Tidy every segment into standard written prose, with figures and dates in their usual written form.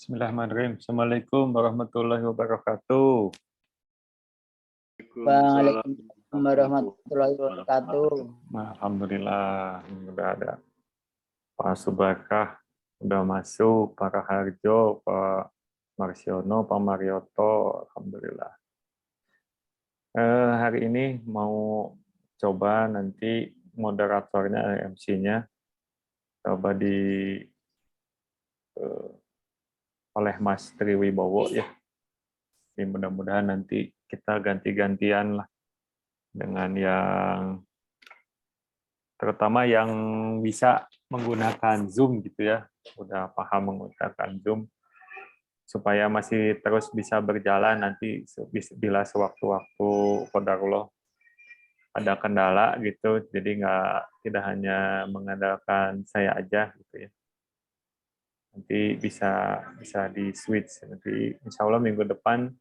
Bismillahirrahmanirrahim. Assalamualaikum warahmatullahi wabarakatuh. Waalaikumsalam warahmatullahi wabarakatuh. Alhamdulillah, udah ada Pak Subakah, udah masuk, Pak Raharjo, Pak Marsiono, Pak Marioto, Alhamdulillah. Hari ini mau coba nanti moderatornya, MC-nya, coba oleh Mas Triwibowo ya. Jadi mudah-mudahan nanti kita ganti-gantian lah dengan yang terutama yang bisa menggunakan Zoom gitu ya, udah paham menggunakan Zoom supaya masih terus bisa berjalan nanti bila sewaktu-waktu qadarullah ada kendala gitu, jadi tidak hanya mengandalkan saya aja gitu ya. Nanti bisa di switch nanti insya Allah minggu depan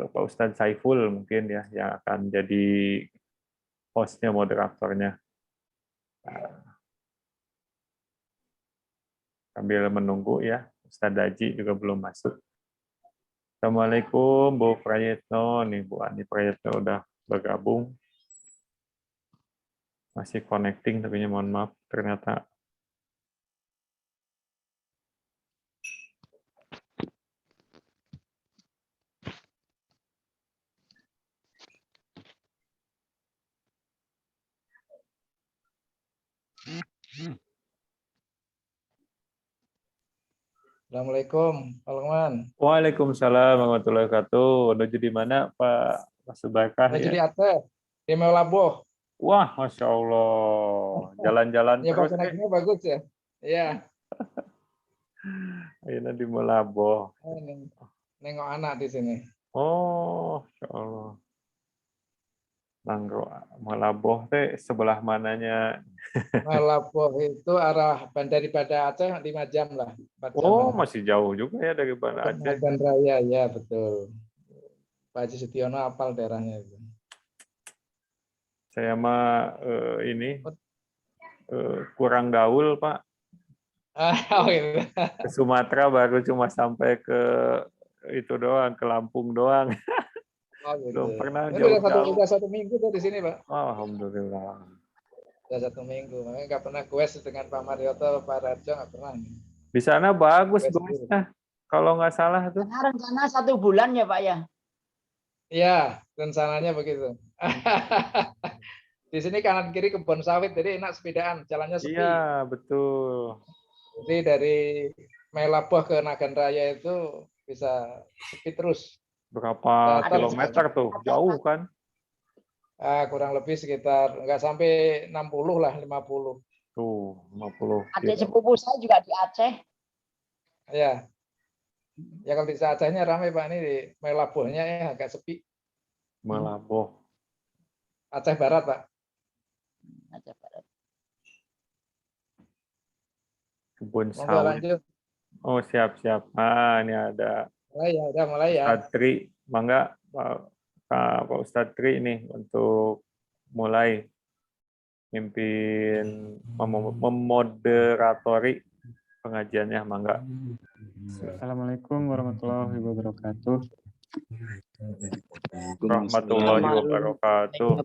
Pak Ustadz Saiful mungkin ya yang akan jadi hostnya, moderatornya. Sambil menunggu ya, Ustadz Daji juga belum masuk. Assalamualaikum Bu Prayetno, nih Bu Ani Prayetno udah bergabung. Masih connecting tapi mohon maaf ternyata. Assalamualaikum, Pak Lukman. Waalaikumsalam warahmatullahi wabarakatuh. Menuju di mana Pak Subakah Menuju di ya? Aceh, di Melabuh. Wah, Masya Allah. Jalan-jalan Ya, Pak, terus nih. koneksinya bagus ya. Iya. Ini di Melaboh. Nengok anak di sini. Oh, Masya Allah. Melaboh teh sebelah mananya? Melabuh itu arah daripada Aceh 5 jam lah. 4 Oh, jam. masih jauh juga ya dari Banda Aceh. Nagan Raya, ya betul. Pak Haji Setiono hafal daerahnya itu. Saya mah kurang gaul, Pak. Oh, gitu. Ke Sumatera baru cuma sampai ke itu doang, ke Lampung doang. Oh, gitu. Belum pernah Ini jauh-jauh. udah satu minggu tuh di sini, Pak. Alhamdulillah. Udah 1 minggu. Makanya nggak pernah quest dengan Pak Marioto, Pak Rajo nggak pernah. Di sana bagus Quest dulu. goesnya. Kalau nggak salah tuh. Karena rencana 1 bulan ya Pak ya? Iya, rencananya begitu. Di sini kanan kiri kebun sawit, jadi enak sepedaan, jalannya sepi. Iya, betul. Jadi dari Melabuh ke Nagan Raya itu bisa sepi terus. Berapa kilometer tuh? Jauh kan? Kurang lebih sekitar nggak sampai 60 lah, 50. Tuh, 50 Adik kilo. sepupu saya juga di Aceh. Ya, ya kalau di Acehnya ramai Pak, ini di Melabuhnya ya agak sepi. Melaboh. Aceh Barat Pak. Aceh Barat. Kebun Monggo sawit. lanjut. Oh, siap-siap. Ini ada Mulai ya. Ustadz Tri. Mangga Pak Ustadz Tri ini untuk mulai mimpin memoderatori pengajiannya, mangga. Assalamualaikum warahmatullahi wabarakatuh. Warahmatullahi wabarakatuh.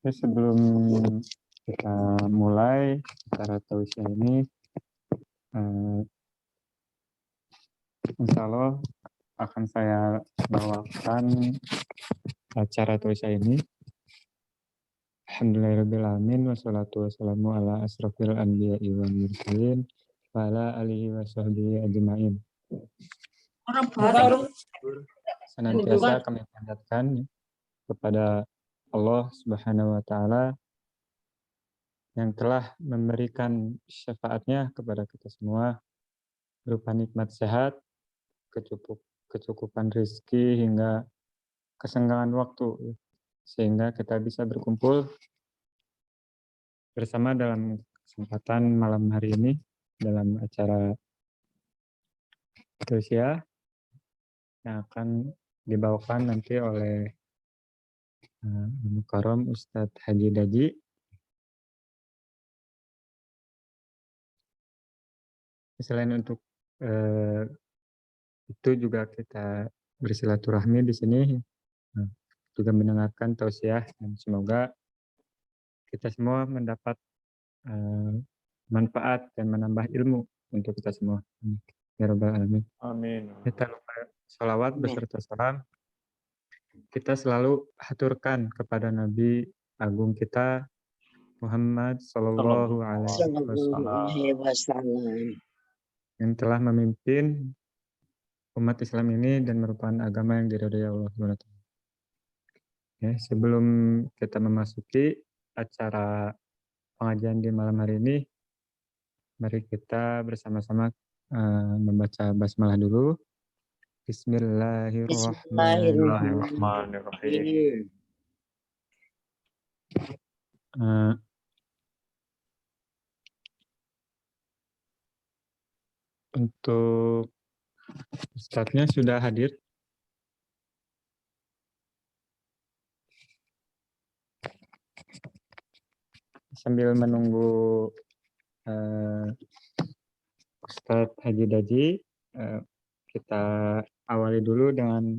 Oke, sebelum kita mulai acara tausiah ini, insya Allah akan saya bawakan acara tausiah ini. Alhamdulillahirrahmanirrahim, wassalatu wassalamu ala asrafil anbiya'i wal mursalin wa ala alihi wa sahbihi ajma'in. Senantiasa kami panjatkan kepada Allah Subhanahu wa Ta'ala yang telah memberikan syafaatnya kepada kita semua berupa nikmat sehat, kecukupan rezeki hingga kesenggangan waktu, sehingga kita bisa berkumpul bersama dalam kesempatan malam hari ini dalam acara tausiah yang akan dibawakan nanti oleh Mukarram Ustadz Haji Daji. Selain untuk itu juga kita bersilaturahmi di sini, juga mendengarkan tausiah, dan semoga kita semua mendapat manfaat dan menambah ilmu untuk kita semua. Ya Rabbal Alamin. Amin. Kita lupa salawat beserta salam. Kita selalu haturkan kepada Nabi Agung kita Muhammad Sallallahu Alaihi Wasallam yang telah memimpin umat Islam ini dan merupakan agama yang diridhai Allah SWT. Ya, sebelum kita memasuki acara pengajian di malam hari ini, mari kita bersama-sama membaca basmalah dulu. Bismillahirrahmanirrahim. Untuk Ustadznya sudah hadir. Sambil menunggu Ustadz Haji Daji, kita awali dulu dengan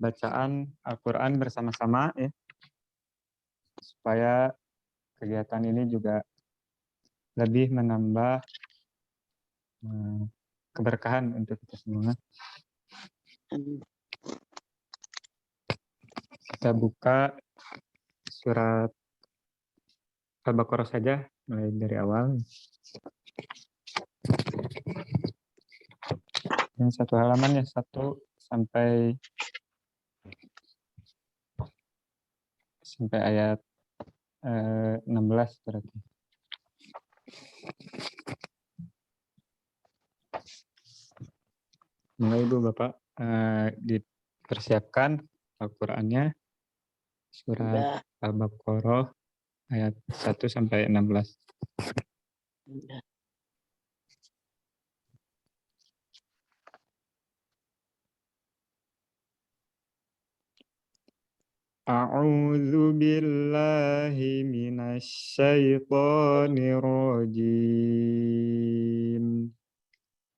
bacaan Al-Quran bersama-sama, ya, supaya kegiatan ini juga lebih menambah keberkahan untuk kita semua. Kita buka surat Al-Baqarah saja, mulai dari awal. Yang satu halaman ya, 1 sampai ayat 16 berarti. Mulai Ibu Bapak dipersiapkan Al-Qur'annya, surat Al-Baqarah ayat 1 sampai 16. A'udzu billahi minasy syaithanir rajim.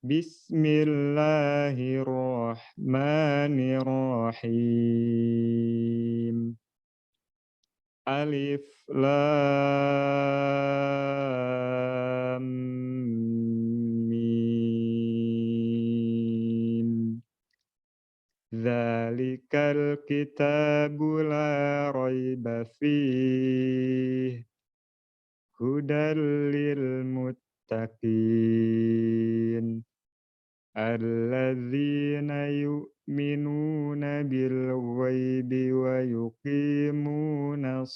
Bismillahirrahmanirrahim. Alif Lam Mim. Dzalikal kitabu la raiba fihi hudal lil muttaqin alladzina yu'minuna bil ghaibi wa yuqimunas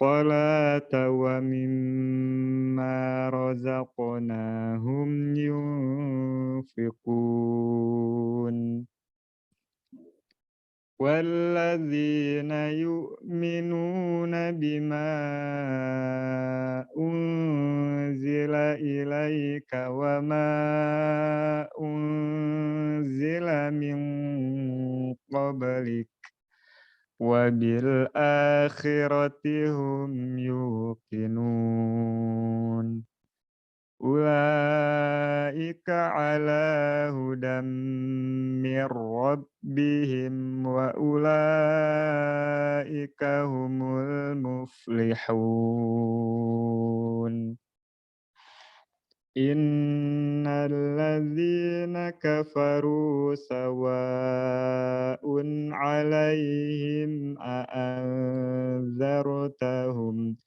salata wa mimma razaqnahum yunfiqun. Walladzina yu'minuna bima unzila ilaika wa ma unzila min qablik wa bil akhirati hum yuqinun. Ulaika ala hudam mir rabbihim wa ulaika humul muflihun. Innal ladzina kafaru sawa'un 'alaihim a'anzartahum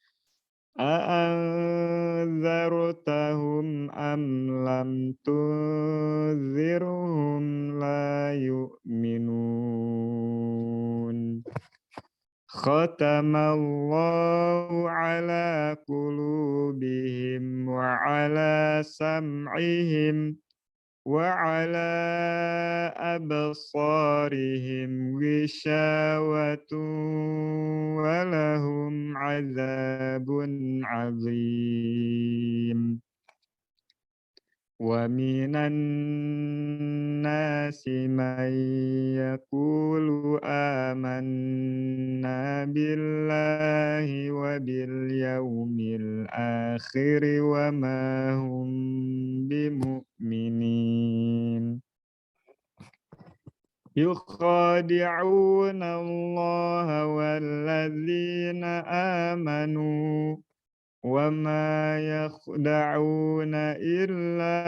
am lam tunzirhum la yu'minun. Khatamallahu ala qulubihim wa ala sam'ihim وعلى أبصارهم غشاوة ولهم عذاب عظيم ومن الناس من يقول آمنا بالله وباليوم الآخر وما هم بمؤمنين يخادعون الله والذين آمنوا وما يخدعون إلا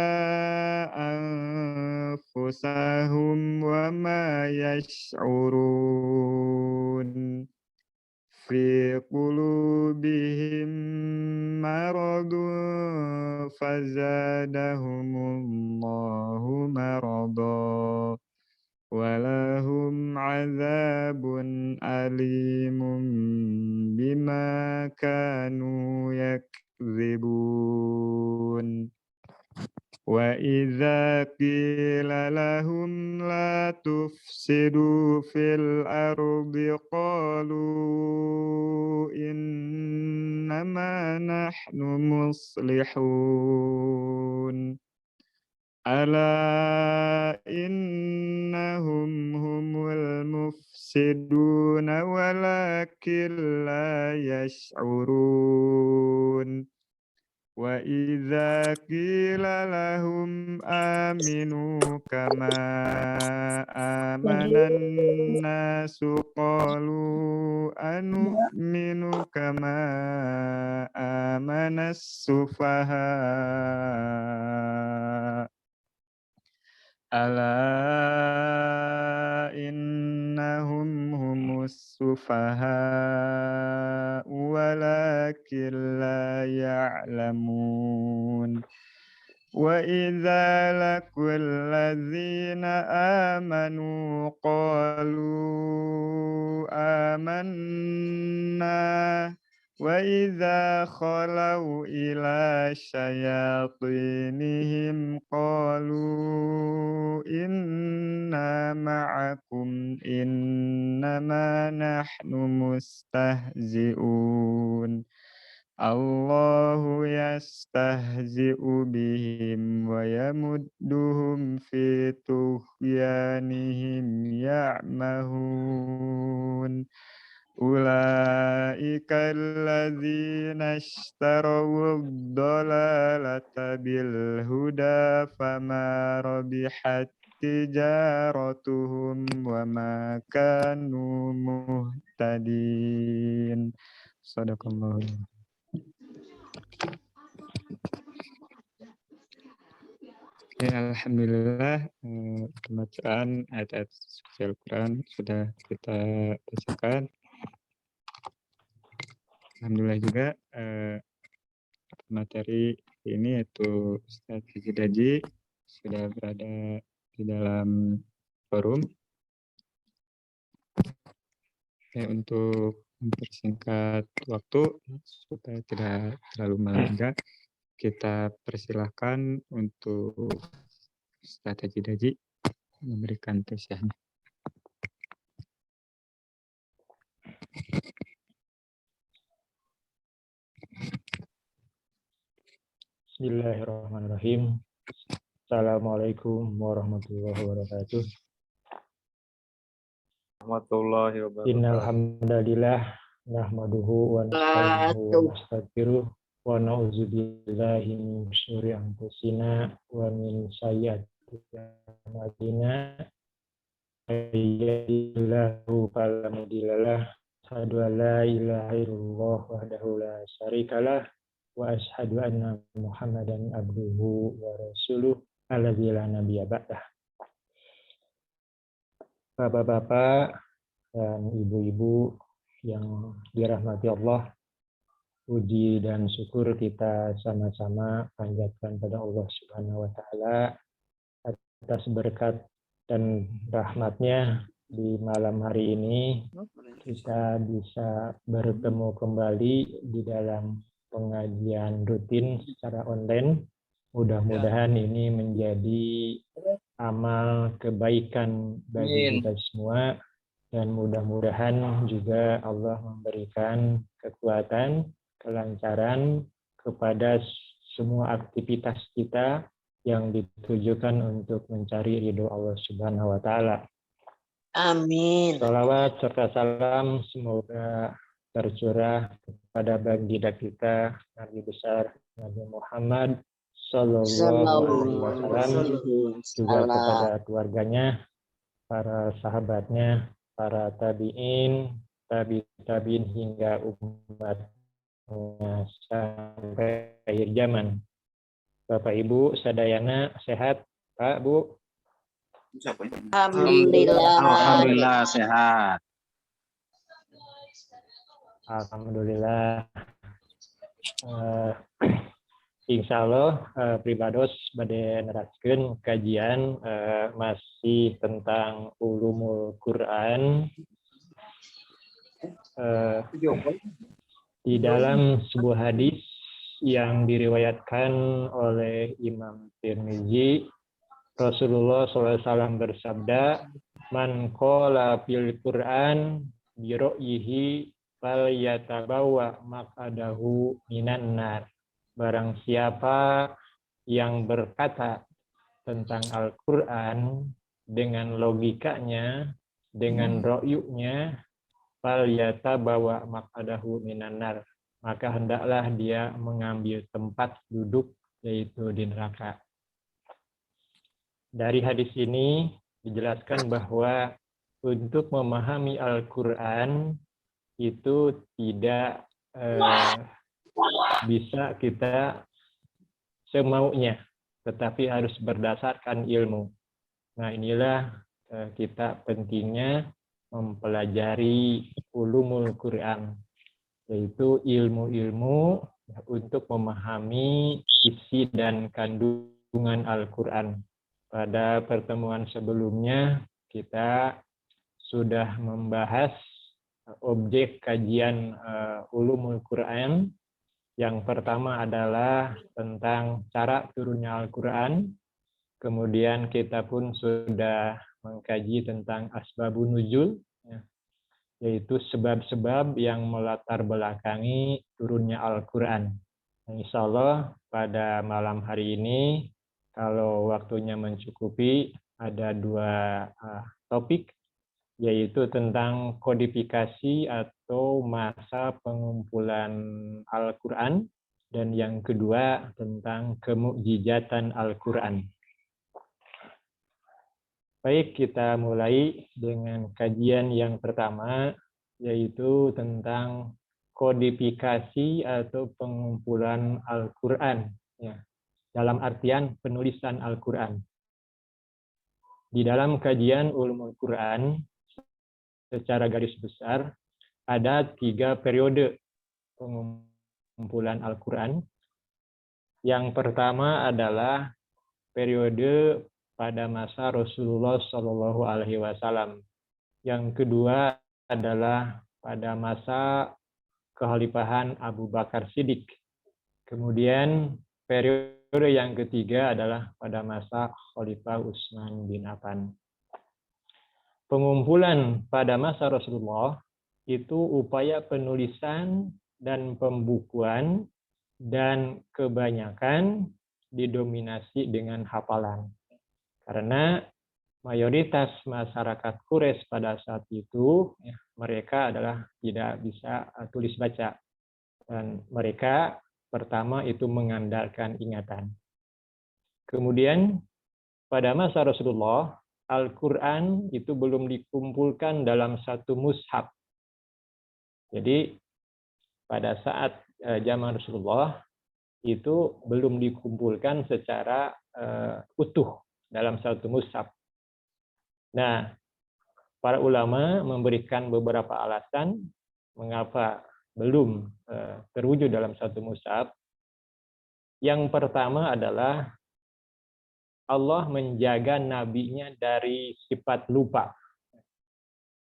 أنفسهم وما يشعرون في قلوبهم مرض فزادهم الله مرضا ولهم عذاب أليم بما كانوا يكذبون وإذا قيل لهم لا تفسدوا في الأرض قالوا إنما نحن مصلحون ألا إنهم هم المفسدون ولكن لا يشعرون وإذا قيل لهم آمنوا كما آمن الناس قالوا أنؤمن كما آمن السفهاء ألا إنهم هم السفهاء ولكن لا يعلمون وإذا لقوا الذين آمنوا قالوا آمنا وإذا خلوا إلى شياطينهم قالوا إنا معكم إنما نحن مستهزئون الله يستهزئ بهم ويمدهم في طغيانهم يعمهون أولئك الذين اشتروا الضلالة بالهدى فما ربحت تجارتهم وما كانوا مهتدين. صدق الله. Ya, alhamdulillah pembacaan ayat-ayat suci Al-Quran sudah kita bacakan. Alhamdulillah juga materi ini yaitu Ustadz Haji Daji sudah berada di dalam forum. Untuk mempersingkat waktu supaya tidak terlalu melanggar, kita persilahkan untuk Ustadz Haji Daji memberikan tausiahnya. Bismillahirrahmanirrahim. Assalamualaikum warahmatullahi wabarakatuh. Warahmatullahi wabarakatuh. Innal hamdalillah nahmaduhu wa nasta'inuhu wa nastaghfiruh wa na'udzu billahi min syururi anfusina wa min sayyiati a'malina. May yahdihillahu fala mudilla lahu, asyhadu an la ilaha illallah wahdahu la syarikalah wa asyhadu anna Muhammadan abduhu wa rasuluh alladzi la nabiyya ba'dah. Bapak-bapak dan ibu-ibu yang dirahmati Allah, puji dan syukur kita sama-sama panjatkan pada Allah Subhanahu wa taala atas berkat dan rahmat-Nya di malam hari ini kita bisa bertemu kembali di dalam pengajian rutin secara online Mudah-mudahan ini menjadi amal kebaikan bagi kita semua, dan mudah-mudahan juga Allah memberikan kekuatan, kelancaran kepada semua aktivitas kita yang ditujukan untuk mencari ridho Allah Subhanahu wa Ta'ala. Amin. Salawat serta salam semoga tercurah kepada baginda kita Nabi besar Nabi Muhammad Sallallahu Alaihi Wasallam, juga kepada keluarganya, para sahabatnya, para tabiin, tabiin hingga umatnya sampai akhir zaman. Bapak Ibu sadayana sehat, Pak Bu? Alhamdulillah. Alhamdulillah sehat. Alhamdulillah. Insya Allah pribados bade neraskeun kajian masih tentang ulumul Quran. Di dalam sebuah hadis yang diriwayatkan oleh Imam Tirmizi, Rasulullah SAW bersabda, "Man qala fil Qur'an bi ra'yihi fal yatabawa maq'adahu minan nar." Barang siapa yang berkata tentang Al-Qur'an dengan logikanya, dengan ra'yunya, fal yatabawa maq'adahu minan nar, maka hendaklah dia mengambil tempat duduk yaitu di neraka. Dari hadis ini dijelaskan bahwa untuk memahami Al-Quran itu tidak bisa kita semaunya, tetapi harus berdasarkan ilmu. Nah, inilah kita pentingnya mempelajari ulumul Quran, yaitu ilmu-ilmu untuk memahami isi dan kandungan Al-Quran. Pada pertemuan sebelumnya kita sudah membahas objek kajian ulumul Quran. Yang pertama adalah tentang cara turunnya Al-Quran. Kemudian kita pun sudah mengkaji tentang asbabun nuzul, yaitu sebab-sebab yang melatar belakangi turunnya Al-Quran. Insya Allah pada malam hari ini, kalau waktunya mencukupi, ada dua topik, yaitu tentang kodifikasi atau masa pengumpulan Al-Quran, dan yang kedua tentang kemukjizatan Al-Quran. Baik, kita mulai dengan kajian yang pertama, yaitu tentang kodifikasi atau pengumpulan Al-Quran, ya, dalam artian penulisan Al-Quran. Di dalam kajian ulumul Quran, secara garis besar, ada 3 periode pengumpulan Al-Quran. Yang pertama adalah periode pada masa Rasulullah Shallallahu Alaihi Wasallam. Yang kedua adalah pada masa kekhalifahan Abu Bakar Siddiq. Kemudian periode yang ketiga adalah pada masa Khalifah Utsman bin Affan. Pengumpulan pada masa Rasulullah itu upaya penulisan dan pembukuan, dan kebanyakan didominasi dengan hafalan. Karena mayoritas masyarakat Quraisy pada saat itu, mereka adalah tidak bisa tulis baca. Dan mereka pertama itu mengandalkan ingatan. Kemudian pada masa Rasulullah, Al-Quran itu belum dikumpulkan dalam satu mushaf. Jadi pada saat zaman Rasulullah itu belum dikumpulkan secara utuh dalam satu mushaf. Nah, para ulama memberikan beberapa alasan mengapa belum terwujud dalam satu mushaf. Yang pertama adalah Allah menjaga nabinya dari sifat lupa.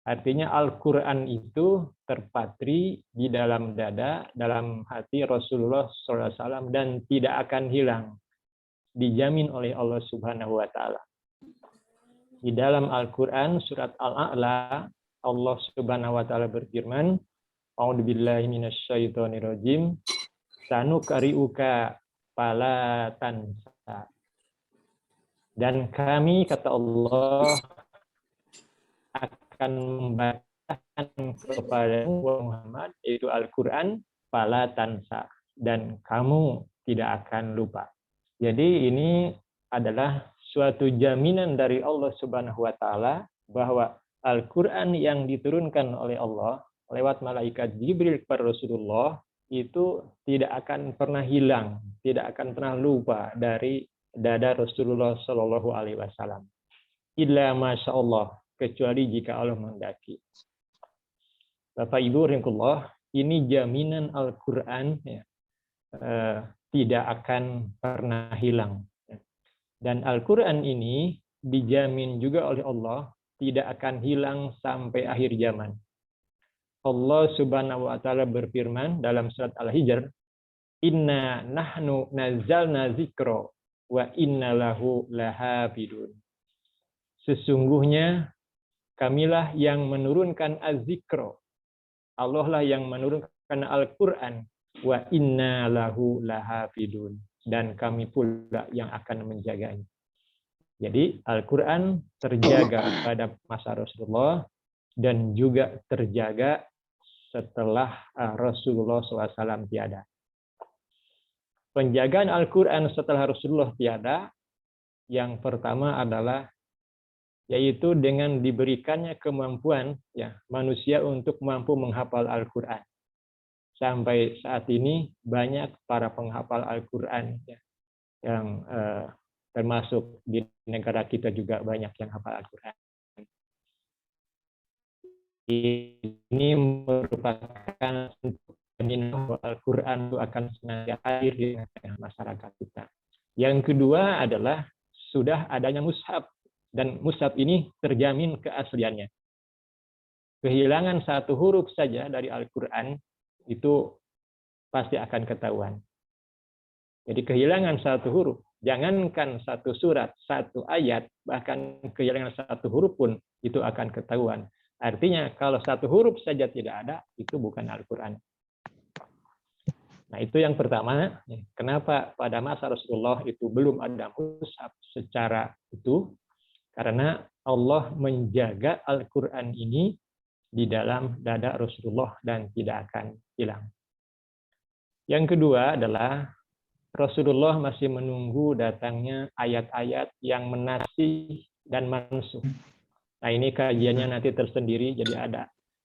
Artinya Al-Quran itu terpatri di dalam dada, dalam hati Rasulullah SAW, dan tidak akan hilang. dijamin oleh Allah Subhanahu wa taala. Di dalam Al-Qur'an surat Al-A'la Allah Subhanahu wa taala berfirman, A'udzubillahi minasyaitonirrajim. Sanukari'uka fala tansa. Dan kami, kata Allah, akan membacakan kepada Muhammad, yaitu Al-Quran, fala tansa. Dan kamu tidak akan lupa. Jadi ini adalah suatu jaminan dari Allah Subhanahu wa taala bahwa Al-Quran yang diturunkan oleh Allah lewat malaikat Jibril kepada Rasulullah itu tidak akan pernah hilang, tidak akan pernah lupa dari dada Rasulullah Shallallahu Alaihi Wasallam. Illa masya Allah, kecuali jika Allah menghendaki. Bapak Ibu rahimahullah, ini jaminan Al-Quran ya, tidak akan pernah hilang. Dan Al-Quran ini dijamin juga oleh Allah tidak akan hilang sampai akhir zaman. Allah Subhanahu wa taala berfirman dalam surat Al-Hijr, "Inna nahnu nazzalna dzikra wa inna lahu lahafidun." Sesungguhnya kamilah yang menurunkan az-zikra. Allah lah yang menurunkan Al-Quran, wa inna lahu lahafidun, dan kami pula yang akan menjaganya. Jadi Al-Quran terjaga pada masa Rasulullah dan juga terjaga setelah Rasulullah SAW tiada. Penjagaan Al-Quran setelah Rasulullah tiada, yang pertama adalah yaitu dengan diberikannya kemampuan ya manusia untuk mampu menghafal Al-Quran. Sampai saat ini banyak para penghafal Al-Quran ya, yang termasuk di negara kita juga banyak yang hafal Al-Quran. Ini merupakan jaminan bahwa Al-Quran itu akan senantiasa hadir di tengah masyarakat kita. Yang kedua adalah sudah adanya mushaf, dan mushaf ini terjamin keasliannya. Kehilangan satu huruf saja dari Al-Quran itu pasti akan ketahuan. Jadi kehilangan satu huruf, jangankan satu surat, satu ayat, bahkan kehilangan satu huruf pun itu akan ketahuan. Artinya kalau satu huruf saja tidak ada, itu bukan Al-Quran. Nah itu yang pertama, kenapa pada masa Rasulullah itu belum ada mushaf secara itu, karena Allah menjaga Al-Quran ini di dalam dada Rasulullah dan tidak akan hilang. Yang kedua adalah Rasulullah masih menunggu datangnya ayat-ayat yang menasih dan mansukh. Nah ini kajiannya nanti tersendiri, jadi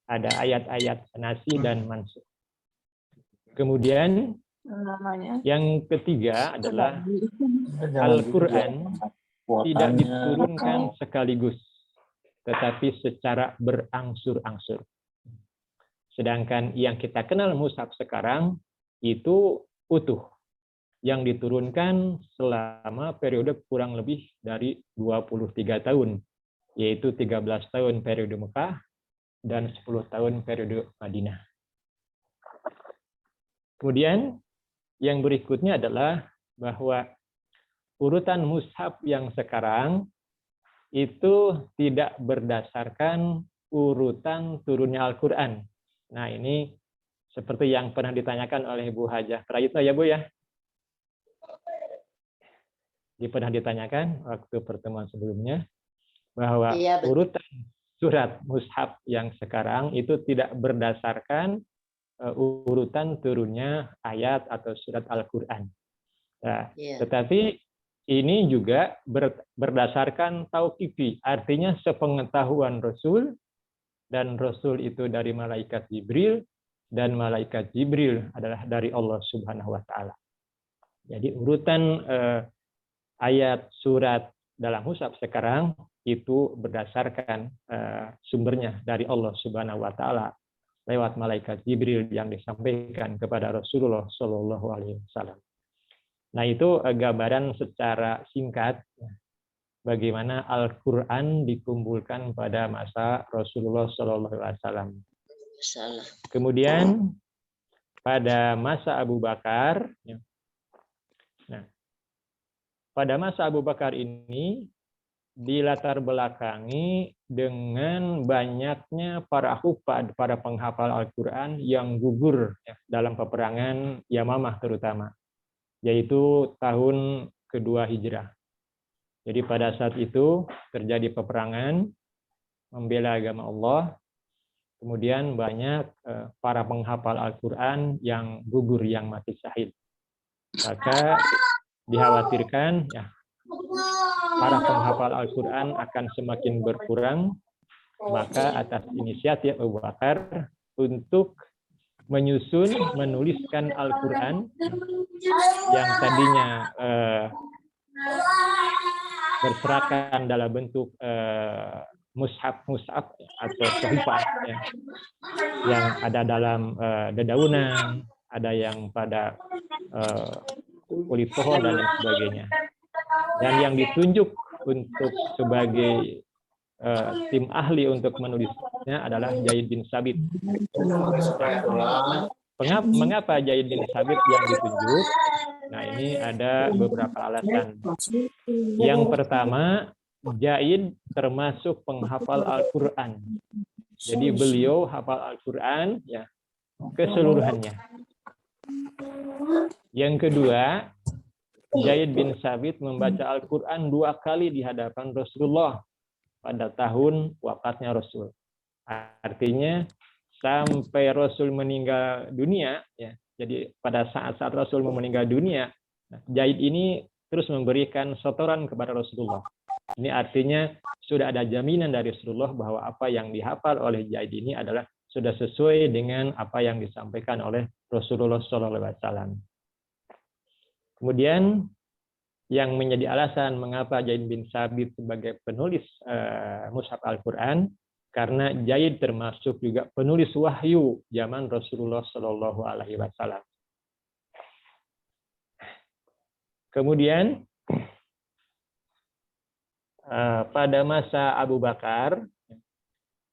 ada ayat-ayat nasih dan mansukh. Kemudian yang ketiga adalah Al-Quran tidak diturunkan sekaligus, tetapi secara berangsur-angsur. Sedangkan yang kita kenal mushaf sekarang itu utuh, yang diturunkan selama periode kurang lebih dari 23 tahun, yaitu 13 tahun periode Mekah dan 10 tahun periode Madinah. Kemudian yang berikutnya adalah bahwa urutan mushaf yang sekarang itu tidak berdasarkan urutan turunnya Al-Quran. Nah ini seperti yang pernah ditanyakan oleh Bu Hajah Prayitno ya Bu ya. Pernah ditanyakan waktu pertemuan sebelumnya bahwa urutan surat mushaf yang sekarang itu tidak berdasarkan urutan turunnya ayat atau surat Al-Quran. Nah, tetapi ini juga berdasarkan tauqifi, artinya sepengetahuan Rasul, dan Rasul itu dari malaikat Jibril, dan malaikat Jibril adalah dari Allah Subhanahu wa taala. Jadi urutan ayat surat dalam mushaf sekarang itu berdasarkan sumbernya dari Allah Subhanahu wa taala lewat malaikat Jibril yang disampaikan kepada Rasulullah Shallallahu alaihi wasallam. Nah, itu gambaran secara singkat bagaimana Al-Qur'an dikumpulkan pada masa Rasulullah Shallallahu alaihi wasallam. Kemudian pada masa Abu Bakar, nah, pada masa Abu Bakar ini dilatar belakangi dengan banyaknya para hufad, para penghafal Al-Quran yang gugur ya, dalam peperangan Yamamah terutama, yaitu tahun kedua Hijrah. Jadi pada saat itu terjadi peperangan membela agama Allah, kemudian banyak para penghafal Al-Quran yang gugur, yang mati syahid. Maka dikhawatirkan ya, para penghafal Al-Quran akan semakin berkurang, maka atas inisiatif Abu Bakar untuk menuliskan Al-Quran yang tadinya berserakan dalam bentuk mushaf atau sahifah ya, yang ada dalam dedaunan, ada yang pada kulit pohon dan lain sebagainya. Dan yang ditunjuk untuk sebagai tim ahli untuk menulisnya adalah Zaid bin Sabit. Mengapa Zaid bin Sabit yang ditunjuk? Nah, ini ada beberapa alasan. Yang pertama, Zaid termasuk penghafal Al-Quran. Jadi beliau hafal Al-Quran ya keseluruhannya. Yang kedua, Zaid bin Sabit membaca Al-Quran 2 kali di hadapan Rasulullah pada tahun wafatnya Rasul. Artinya sampai Rasul meninggal dunia, ya. Jadi pada saat Rasul meninggal dunia, Zaid ini terus memberikan setoran kepada Rasulullah. Ini artinya sudah ada jaminan dari Rasulullah bahwa apa yang dihafal oleh Zaid ini adalah sudah sesuai dengan apa yang disampaikan oleh Rasulullah SAW. Kemudian yang menjadi alasan mengapa Zaid bin Sabit sebagai penulis mushaf Al-Quran, karena Zaid termasuk juga penulis wahyu zaman Rasulullah SAW. Kemudian pada masa Abu Bakar,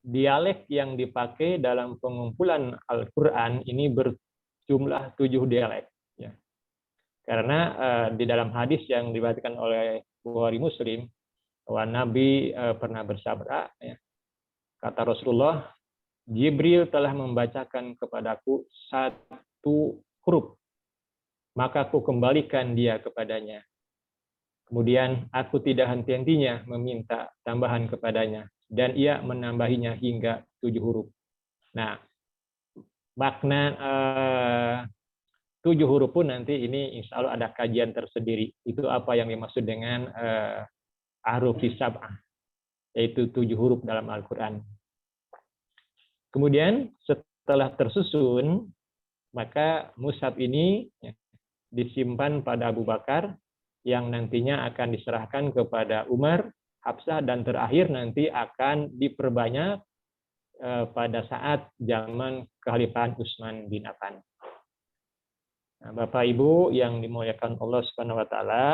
dialek yang dipakai dalam pengumpulan Al-Quran ini berjumlah 7 dialek. Ya. Karena di dalam hadis yang diriwayatkan oleh Bukhari Muslim, bahwa Nabi pernah bersabda, ya, kata Rasulullah, Jibril telah membacakan kepadaku 1 huruf, maka aku kembalikan dia kepadanya. Kemudian aku tidak henti-hentinya meminta tambahan kepadanya, dan ia menambahinya hingga 7 huruf. Nah, makna 7 huruf pun nanti ini insya Allah ada kajian tersendiri. Itu apa yang dimaksud dengan ahruf sab'ah, yaitu 7 huruf dalam Al-Quran. Kemudian setelah tersusun, maka mushaf ini disimpan pada Abu Bakar, yang nantinya akan diserahkan kepada Umar, Hafsah, dan terakhir nanti akan diperbanyak pada saat zaman kekhalifahan Utsman bin Affan. Nah, Bapak Ibu yang dimuliakan Allah Subhanahu wa taala,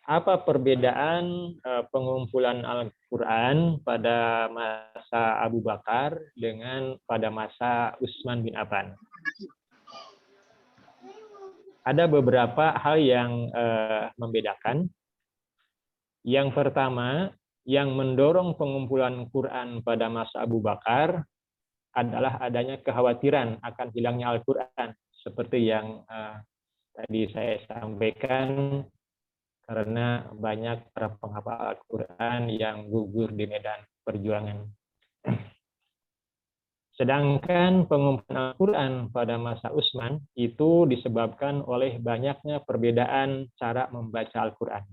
apa perbedaan pengumpulan Al-Quran pada masa Abu Bakar dengan pada masa Utsman bin Affan? Ada beberapa hal yang membedakan. Yang pertama, yang mendorong pengumpulan Quran pada masa Abu Bakar adalah adanya kekhawatiran akan hilangnya Al-Quran. Seperti yang tadi saya sampaikan, karena banyak para penghafal Al-Quran yang gugur di medan perjuangan. Sedangkan pengumpulan Al-Quran pada masa Utsman itu disebabkan oleh banyaknya perbedaan cara membaca Al-Quran.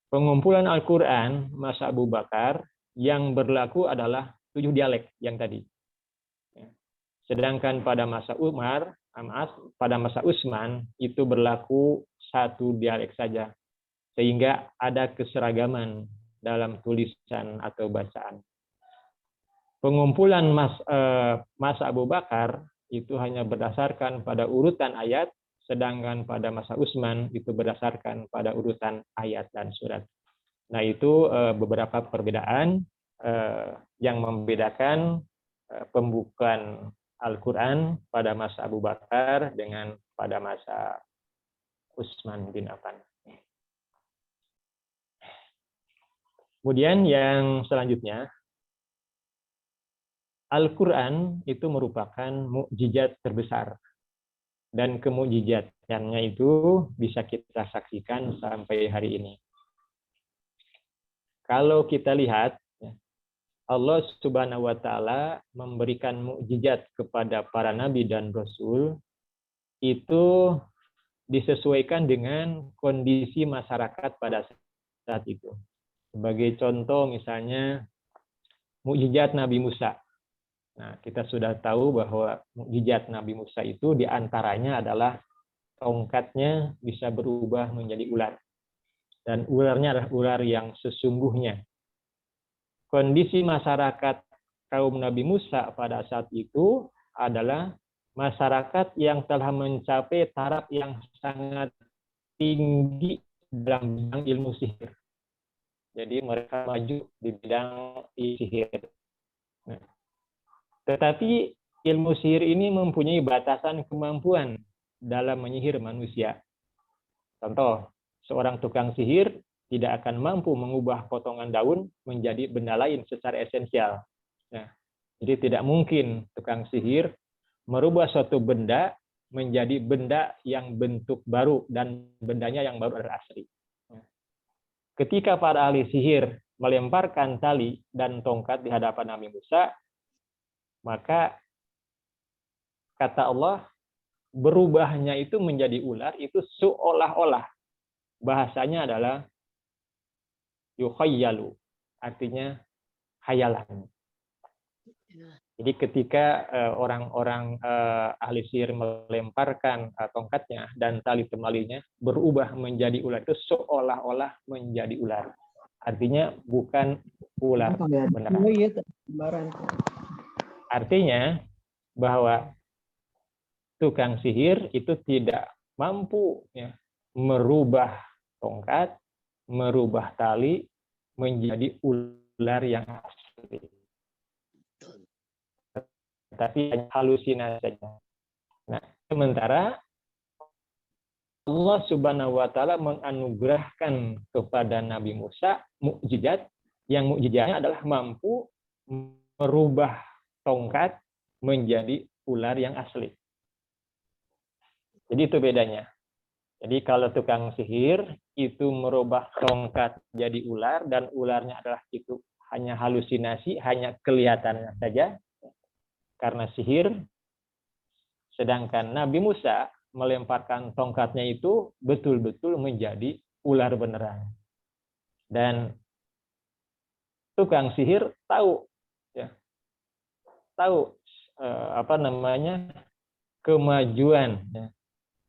Pengumpulan Al-Quran masa Abu Bakar yang berlaku adalah 7 dialek yang tadi. Sedangkan pada masa pada masa Utsman itu berlaku 1 dialek saja, sehingga ada keseragaman dalam tulisan atau bacaan. Pengumpulan masa Abu Bakar itu hanya berdasarkan pada urutan ayat, sedangkan pada masa Utsman itu berdasarkan pada urutan ayat dan surat. Nah, itu beberapa perbedaan yang membedakan pembukaan Al-Quran pada masa Abu Bakar dengan pada masa Utsman bin Affan. Kemudian yang selanjutnya, Al-Quran itu merupakan mukjizat terbesar. Dan kemukjizatannya itu bisa kita saksikan sampai hari ini. Kalau kita lihat, Allah Subhanahu wa Ta'ala memberikan mukjizat kepada para nabi dan rasul itu disesuaikan dengan kondisi masyarakat pada saat itu. Sebagai contoh misalnya mukjizat Nabi Musa. Nah, kita sudah tahu bahwa mukjizat Nabi Musa itu diantaranya adalah tongkatnya bisa berubah menjadi ular. Dan ularnya adalah ular yang sesungguhnya. Kondisi masyarakat kaum Nabi Musa pada saat itu adalah masyarakat yang telah mencapai taraf yang sangat tinggi dalam bidang ilmu sihir. Jadi mereka maju di bidang sihir. Nah, tetapi ilmu sihir ini mempunyai batasan kemampuan dalam menyihir manusia. Contoh, seorang tukang sihir tidak akan mampu mengubah potongan daun menjadi benda lain secara esensial. Nah, jadi tidak mungkin tukang sihir merubah suatu benda menjadi benda yang bentuk baru dan bendanya yang baru adalah asli. Ketika para ahli sihir melemparkan tali dan tongkat di hadapan Nabi Musa, maka kata Allah, berubahnya itu menjadi ular itu seolah-olah bahasanya adalah yukhayyalu, artinya hayalan. Jadi ketika orang-orang ahli sihir melemparkan tongkatnya dan tali temalinya berubah menjadi ular itu seolah-olah menjadi ular. Artinya bukan ular beneran. Artinya bahwa tukang sihir itu tidak mampu merubah tongkat, merubah tali menjadi ular yang asli. Tapi hanya halusinasi saja. Nah, sementara Allah Subhanahu wa Ta'ala menganugerahkan kepada Nabi Musa mukjizat yang mukjizatnya adalah mampu merubah tongkat menjadi ular yang asli. Jadi itu bedanya. Jadi kalau tukang sihir itu merubah tongkat jadi ular dan ularnya adalah itu hanya halusinasi, hanya kelihatannya saja karena sihir. Sedangkan Nabi Musa melemparkan tongkatnya itu betul-betul menjadi ular beneran. Dan tukang sihir tahu kemajuan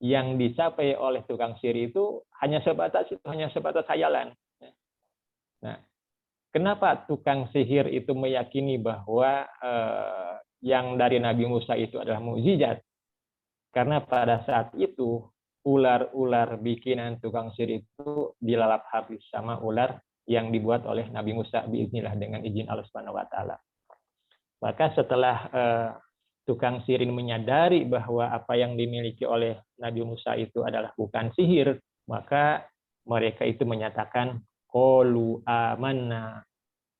yang dicapai oleh tukang sihir itu hanya sebatas hayalan. Nah, kenapa tukang sihir itu meyakini bahwa yang dari Nabi Musa itu adalah mukjizat? Karena pada saat itu ular-ular bikinan tukang sihir itu dilalap habis sama ular yang dibuat oleh Nabi Musa biiznillah dengan izin Allah Subhanahu wa Ta'ala. Maka setelah tukang sihir ini menyadari bahwa apa yang dimiliki oleh Nabi Musa itu adalah bukan sihir, maka mereka itu menyatakan qalu amanna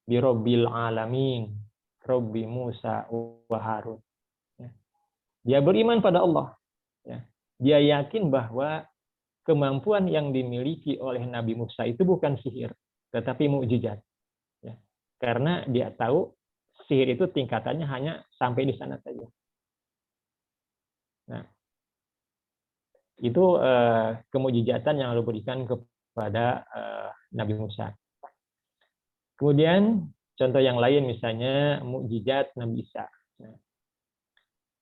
bi rabbil alamin, Rabbi Musa wa Harun. Dia beriman pada Allah. Dia yakin bahwa kemampuan yang dimiliki oleh Nabi Musa itu bukan sihir, tetapi mukjizat. Karena dia tahu sihir itu tingkatannya hanya sampai di sana saja. Nah, itu kemukjizatan yang Allah berikan kepada Nabi Musa. Kemudian contoh yang lain misalnya mukjizat Nabi Isa.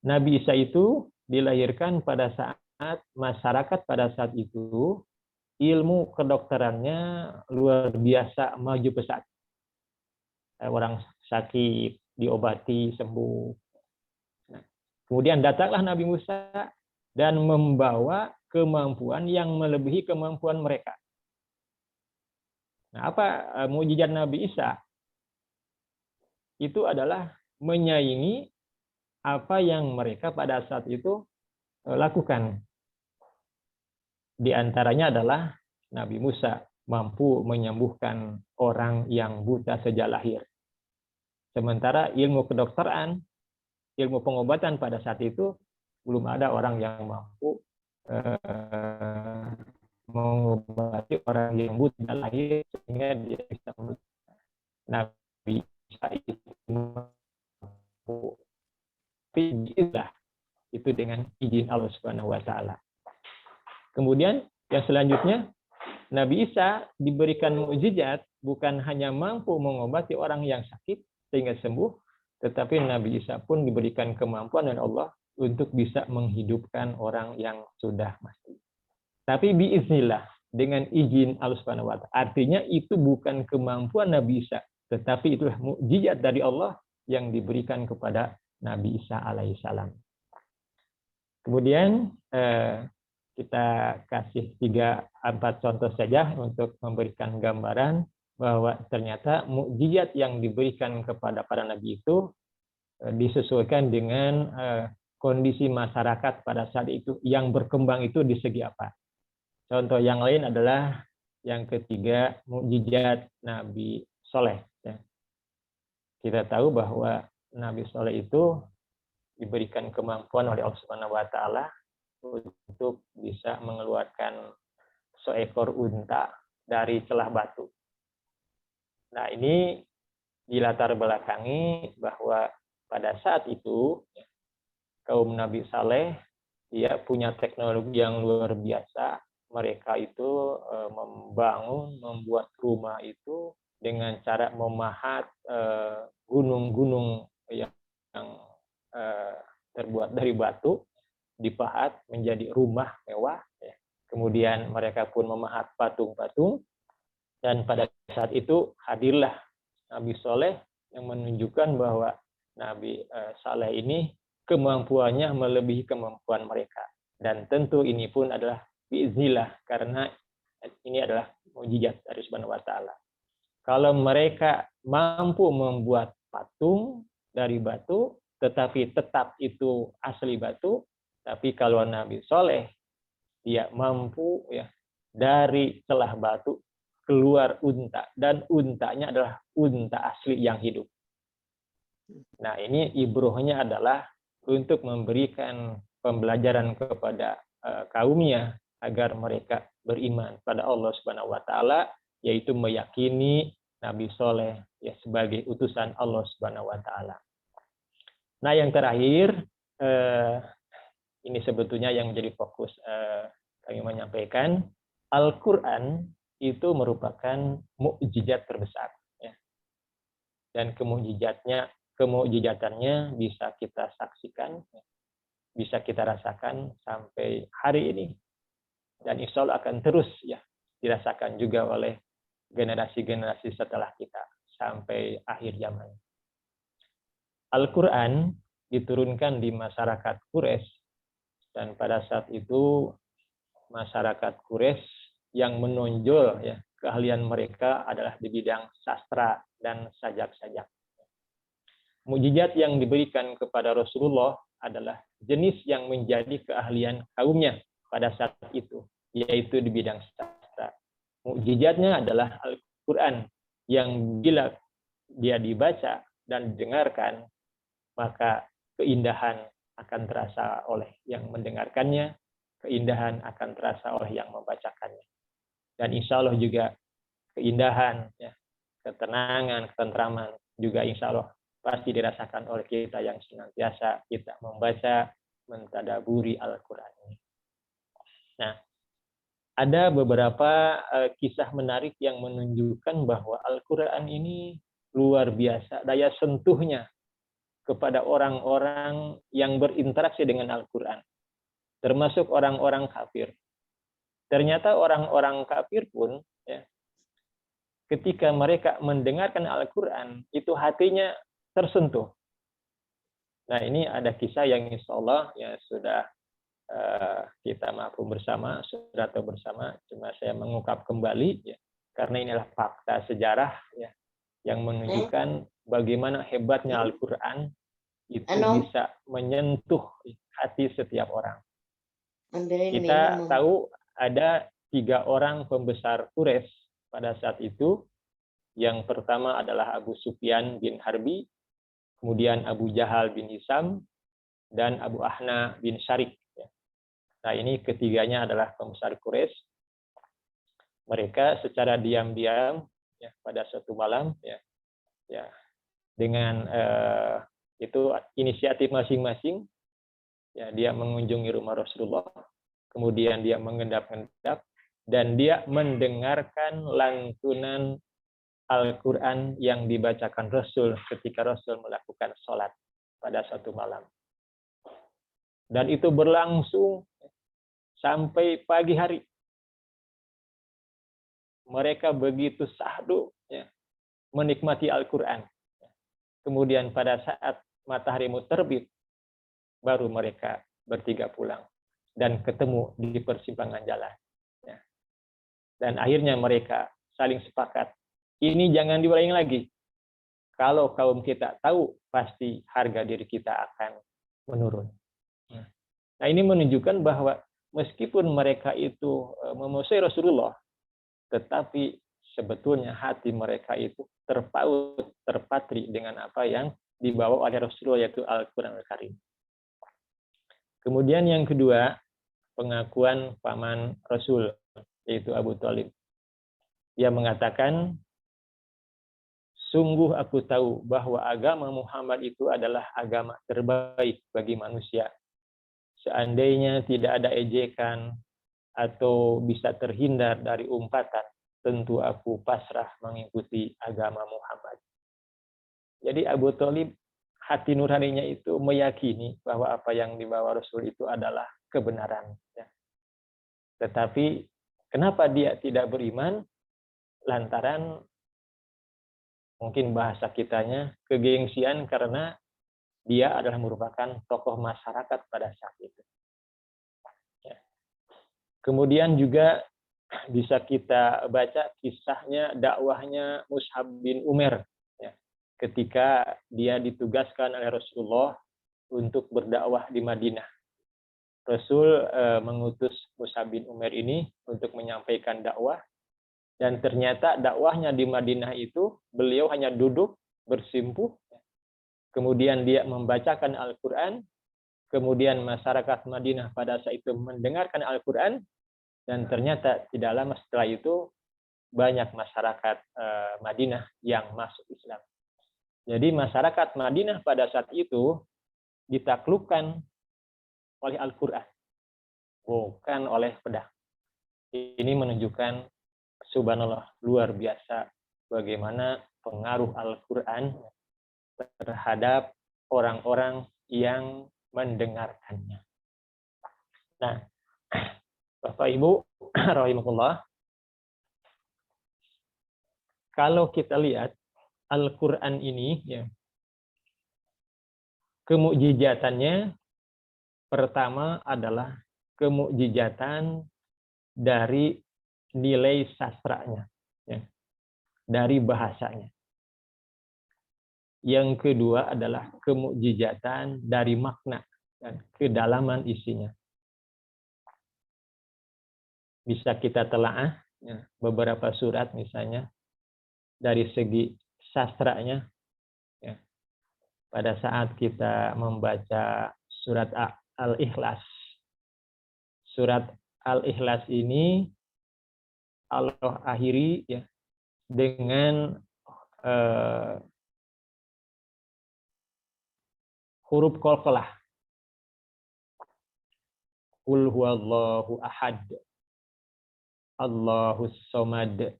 Nabi Isa itu dilahirkan pada saat masyarakat pada saat itu ilmu kedokterannya luar biasa maju pesat. Orang sakit diobati sembuh. Nah, kemudian datanglah Nabi Musa dan membawa kemampuan yang melebihi kemampuan mereka. Nah, apa mukjizat Nabi Isa? Itu adalah menyaingi apa yang mereka pada saat itu lakukan. Di antaranya adalah Nabi Musa mampu menyembuhkan orang yang buta sejak lahir. Sementara ilmu kedokteran, ilmu pengobatan pada saat itu belum ada orang yang mampu mengobati orang yang buta sejak lahir sehingga dia bisa Nabi Isa itu mampu. Itu dengan izin Allah Subhanahu wa taala. Kemudian yang selanjutnya Nabi Isa diberikan mukjizat bukan hanya mampu mengobati orang yang sakit sehingga sembuh, tetapi Nabi Isa pun diberikan kemampuan oleh Allah untuk bisa menghidupkan orang yang sudah mati. Tapi biiznillah, dengan izin Allah Subhanahu wa taala. Artinya itu bukan kemampuan Nabi Isa, tetapi itulah mukjizat dari Allah yang diberikan kepada Nabi Isa alaihissalam. Kemudian kita kasih 3-4 contoh saja untuk memberikan gambaran bahwa ternyata mukjizat yang diberikan kepada para nabi itu disesuaikan dengan kondisi masyarakat pada saat itu yang berkembang itu di segi apa. Contoh yang lain adalah yang ketiga, mukjizat Nabi Soleh. Kita tahu bahwa Nabi Soleh itu diberikan kemampuan oleh Allah Subhanahu wa taala untuk bisa mengeluarkan seekor unta dari celah batu. Nah, ini dilatar belakangi bahwa pada saat itu kaum Nabi Saleh dia punya teknologi yang luar biasa. Mereka itu membuat rumah itu dengan cara memahat gunung-gunung yang terbuat dari batu, dipahat menjadi rumah mewah. Kemudian mereka pun memahat patung-patung, dan pada saat itu hadirlah Nabi Soleh yang menunjukkan bahwa Nabi Saleh ini kemampuannya melebihi kemampuan mereka. Dan tentu ini pun adalah biiznillah, karena ini adalah mukjizat dari Subhanahu wa taala. Kalau mereka mampu membuat patung dari batu, tetapi tetap itu asli batu. Tapi kalau Nabi Soleh, dia mampu ya dari celah batu keluar unta, dan untanya adalah unta asli yang hidup. Nah, ini ibrohnya adalah untuk memberikan pembelajaran kepada kaumnya agar mereka beriman pada Allah Subhanahu wa taala, yaitu meyakini Nabi Soleh ya sebagai utusan Allah Subhanahu wa taala. Nah, yang terakhir ini sebetulnya yang menjadi fokus kami menyampaikan, Al-Quran itu merupakan mukjizat terbesar. Ya. Dan kemukjizatannya bisa kita saksikan, bisa kita rasakan sampai hari ini. Dan insya Allah akan terus ya dirasakan juga oleh generasi-generasi setelah kita sampai akhir zaman. Al-Quran diturunkan di masyarakat Quraisy, dan pada saat itu masyarakat Quraisy yang menonjol ya keahlian mereka adalah di bidang sastra dan sajak-sajak. Mukjizat yang diberikan kepada Rasulullah adalah jenis yang menjadi keahlian kaumnya pada saat itu, yaitu di bidang sastra. Mukjizatnya adalah Al-Quran yang bila dia dibaca dan didengarkan, maka keindahan akan terasa oleh yang mendengarkannya, keindahan akan terasa oleh yang membacakannya. Dan insya Allah juga keindahan, ya, ketenangan, ketentraman juga insya Allah pasti dirasakan oleh kita yang senantiasa kita membaca, mentadaburi Al-Quran ini. Nah, ada beberapa kisah menarik yang menunjukkan bahwa Al-Quran ini luar biasa daya sentuhnya kepada orang-orang yang berinteraksi dengan Al-Quran, termasuk orang-orang kafir. Ternyata orang-orang kafir pun, ya, ketika mereka mendengarkan Al-Quran, itu hatinya tersentuh. Nah, ini ada kisah yang insya Allah ya sudah kita mampu bersama, sudah tahu bersama. Cuma saya mengungkap kembali, ya, karena inilah fakta sejarah ya, yang menunjukkan bagaimana hebatnya Al-Quran itu Ano? bisa menyentuh hati setiap orang. Andalin Kita minum. tahu ada 3 orang pembesar Quraisy pada saat itu. Yang pertama adalah Abu Sufyan bin Harbi, kemudian Abu Jahal bin Hisam, dan Abu Ahna bin Syarik. Nah, ini ketiganya adalah pembesar Quraisy. Mereka secara diam-diam ya, pada suatu malam ya dengan itu inisiatif masing-masing ya, dia mengunjungi rumah Rasulullah, kemudian dia mengendap-endap dan dia mendengarkan lantunan Al-Quran yang dibacakan Rasul ketika Rasul melakukan sholat pada suatu malam. Dan itu berlangsung sampai pagi hari. Mereka begitu syahdu ya, menikmati Al-Quran. Kemudian pada saat matahari mau terbit, baru mereka bertiga pulang dan ketemu di persimpangan jalan. Ya. Dan akhirnya mereka saling sepakat, ini jangan diulangi lagi. Kalau kaum kita tahu, pasti harga diri kita akan menurun. Nah, ini menunjukkan bahwa meskipun mereka itu memusuhi Rasulullah, tetapi sebetulnya hati mereka itu terpaut, terpatri dengan apa yang dibawa oleh Rasulullah, yaitu Al-Quran Al-Karim. Kemudian yang kedua, pengakuan paman Rasul, yaitu Abu Thalib. Dia mengatakan, sungguh aku tahu bahwa agama Muhammad itu adalah agama terbaik bagi manusia. Seandainya tidak ada ejekan atau bisa terhindar dari umpatan, tentu aku pasrah mengikuti agama Muhammad. Jadi Abu Thalib, hati nuraninya itu meyakini bahwa apa yang dibawa Rasul itu adalah kebenaran. Tetapi kenapa dia tidak beriman? Lantaran mungkin bahasa kitanya kegengsian, karena dia adalah merupakan tokoh masyarakat pada saat itu. Kemudian juga bisa kita baca kisahnya, dakwahnya Mus'ab bin Umair ketika dia ditugaskan oleh Rasulullah untuk berdakwah di Madinah. Rasul mengutus Mus'ab bin Umair ini untuk menyampaikan dakwah, dan ternyata dakwahnya di Madinah itu beliau hanya duduk bersimpuh, kemudian dia membacakan Al-Quran, kemudian masyarakat Madinah pada saat itu mendengarkan Al-Quran, dan ternyata tidak lama setelah itu banyak masyarakat Madinah yang masuk Islam. Jadi masyarakat Madinah pada saat itu ditaklukkan oleh Al-Quran, bukan oleh pedang. Ini menunjukkan subhanallah, luar biasa bagaimana pengaruh Al-Quran terhadap orang-orang yang mendengarkannya. Nah, Bapak Ibu rahimahullah, kalau kita lihat Al-Quran ini ya, kemukjizatannya pertama adalah kemukjizatan dari nilai sastranya, ya, dari bahasanya. Yang kedua adalah kemukjizatan dari makna dan kedalaman isinya. Bisa kita telaah ya, beberapa surat misalnya dari segi sastranya. Ya, pada saat kita membaca surat Al-Ikhlas, surat Al-Ikhlas ini Allah akhiri ya dengan huruf qalqalah. Qul huwallahu ahad, Allahus somad,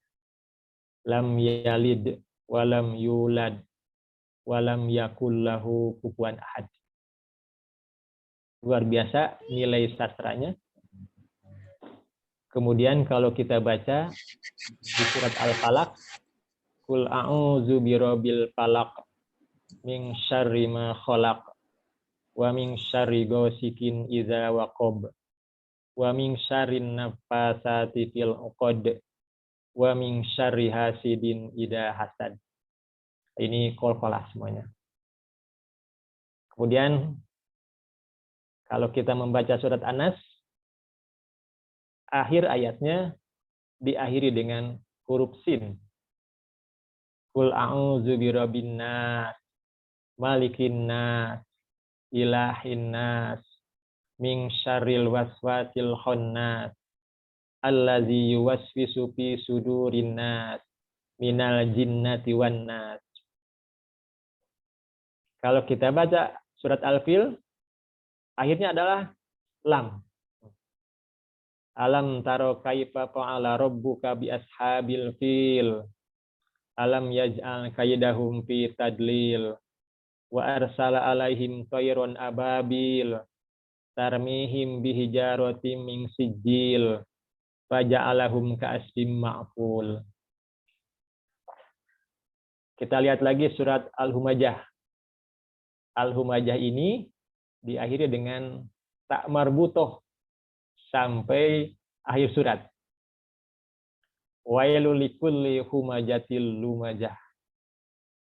lam yalid walam yulad walam yakul lahu kufuwan ahad. Luar biasa nilai sastranya. Kemudian kalau kita baca di surat Al-Falaq, Qul a'udzu birabbil falaq min syarri ma khalaq wa min syarri ghasikin idza waqab wa min syarrin naffasati fil 'uqad wa min syarri hasidin idza hasad. Ini qalqalah semuanya. Kemudian kalau kita membaca surat An-Nas, akhir ayatnya diakhiri dengan huruf sin. Qul a'udzu birabbin nas, malikin nas, ilahin nas, min syarril waswasil khannas, allazi yuwaswisu fi sudurin nas, minal jinnati wan nas. Kalau kita baca surat Al-Fil, akhirnya adalah lam. Alam taro kaifa fa'ala rabbuka bi ashabil fil. Alam yaj'al kaidahum fi tadlil. Wa arsala alaihim tayron ababil. Tarmihim bihijaratim min sijil. Faja'alahum ka'asfim ma'ful. Kita lihat lagi surat Al-Humajah. Al-Humajah ini diakhiri dengan tak marbutoh sampai akhir surat. Wailul likulli humajatil lumajah.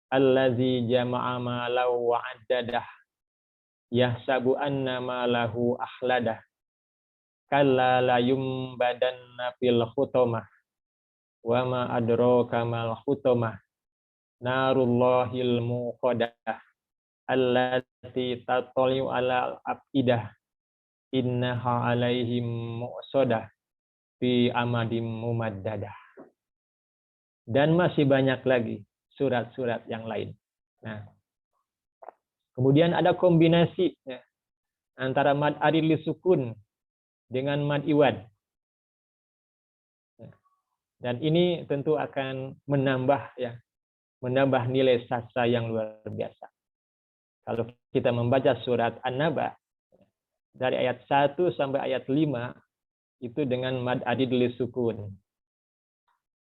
Allazi jama'a malahu wa'addadah. Yahsabu anna malahu ahladah. Kalla la yumbadanna fil khutamah. Wa ma adraka mal khutamah. Narullahil muqaddah. Allati tatali'u ala afidah. Innaha alaihim mu'sadah fi amadim mumaddadah. Dan masih banyak lagi surat-surat yang lain. Nah, kemudian ada kombinasi ya, antara mad arid li sukun dengan mad iwad. Dan ini tentu akan menambah nilai sastra yang luar biasa. Kalau kita membaca surat An-Naba dari ayat 1 sampai ayat 5 itu dengan mad arid li sukun.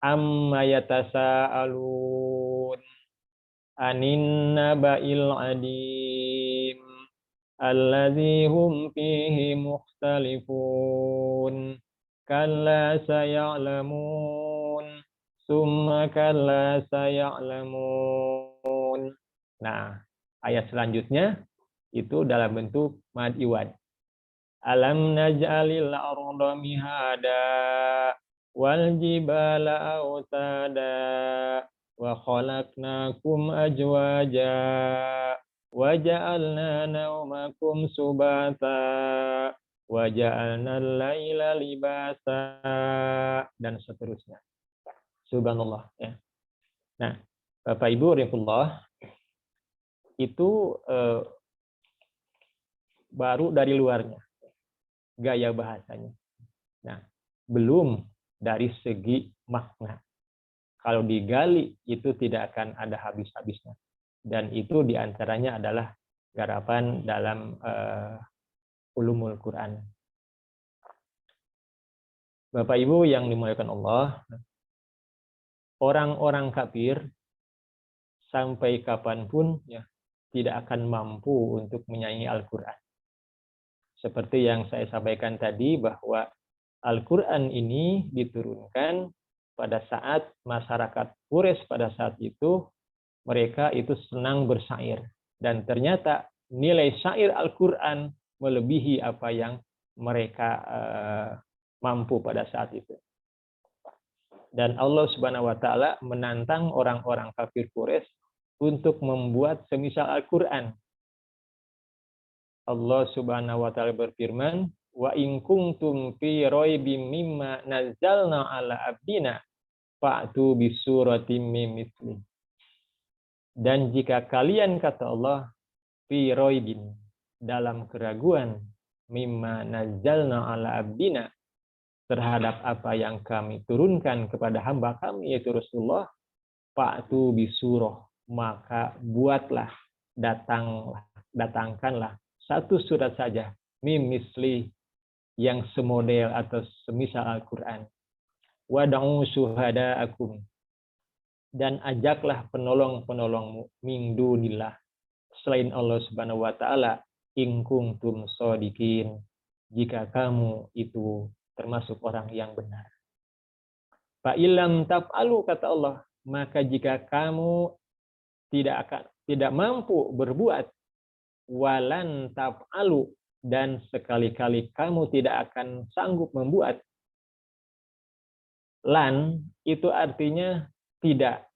Amma yatasaalun anin naba'il adim allazi hum fihi mukhtalifun kalla saya'lamun summa kalla saya'lamun. Nah, ayat selanjutnya itu dalam bentuk mad iwad. Alam naj'alil arda mihada wal jibala autada wa khalaqnakum ajwaja wa ja'alna naumakum subata wa ja'alna al-laila libasa, dan seterusnya. Subhanallah ya. Nah, Bapak Ibu rahimahullah, itu baru dari luarnya, gaya bahasanya. Nah, belum dari segi makna. Kalau digali itu tidak akan ada habis-habisnya. Dan itu diantaranya adalah garapan dalam ulumul Quran. Bapak Ibu yang dimuliakan Allah, orang-orang kafir sampai kapanpun ya tidak akan mampu untuk menyaingi Al-Quran. Seperti yang saya sampaikan tadi bahwa Al-Quran ini diturunkan pada saat masyarakat Quraisy pada saat itu mereka itu senang bersyair, dan ternyata nilai syair Al-Quran melebihi apa yang mereka mampu pada saat itu. Dan Allah Subhanahu wa taala menantang orang-orang kafir Quraisy untuk membuat semisal Al-Quran. Allah Subhanahu wa taala berfirman, wa in kuntum fi raibim mimma nazzalna ala abdina fa'tu bisuratim min mithli. Dan jika kalian, kata Allah, fi raibin, dalam keraguan, mimma nazzalna ala abdina, terhadap apa yang kami turunkan kepada hamba kami yaitu Rasulullah, fa'tu bisurah, maka buatlah, datangkanlah satu surat saja, mim misli, yang semodel atau semisal Al-Quran. Wada'u syuhada'akum, dan ajaklah penolong-penolongmu, min dunillah, selain Allah Subhanahu wa taala, in kuntum shodiqin, jika kamu itu termasuk orang yang benar. Fa illam taf'alu, kata Allah, maka jika kamu tidak mampu berbuat, walan taf'alu, dan sekali-kali kamu tidak akan sanggup membuat. Lan itu artinya tidak,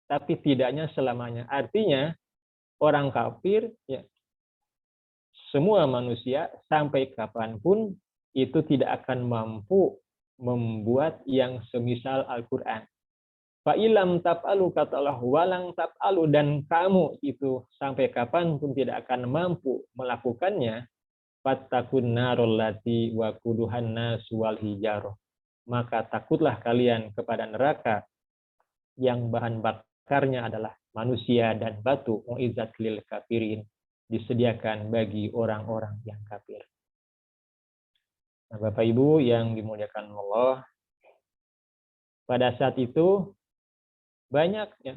tapi tidaknya selamanya. Artinya orang kafir, ya, semua manusia sampai kapanpun itu tidak akan mampu membuat yang semisal Al-Quran. Fa'ilam taf'alu, kata Allah, walang taf'alu, dan kamu itu sampai kapanpun tidak akan mampu melakukannya, fattakun narul lati wa kuduhan nasu wal hijaroh, maka takutlah kalian kepada neraka yang bahan bakarnya adalah manusia dan batu, mu'izzat lil kafirin, disediakan bagi orang-orang yang kafir. Nah, Bapak Ibu yang dimuliakan Allah, pada saat itu banyak ya,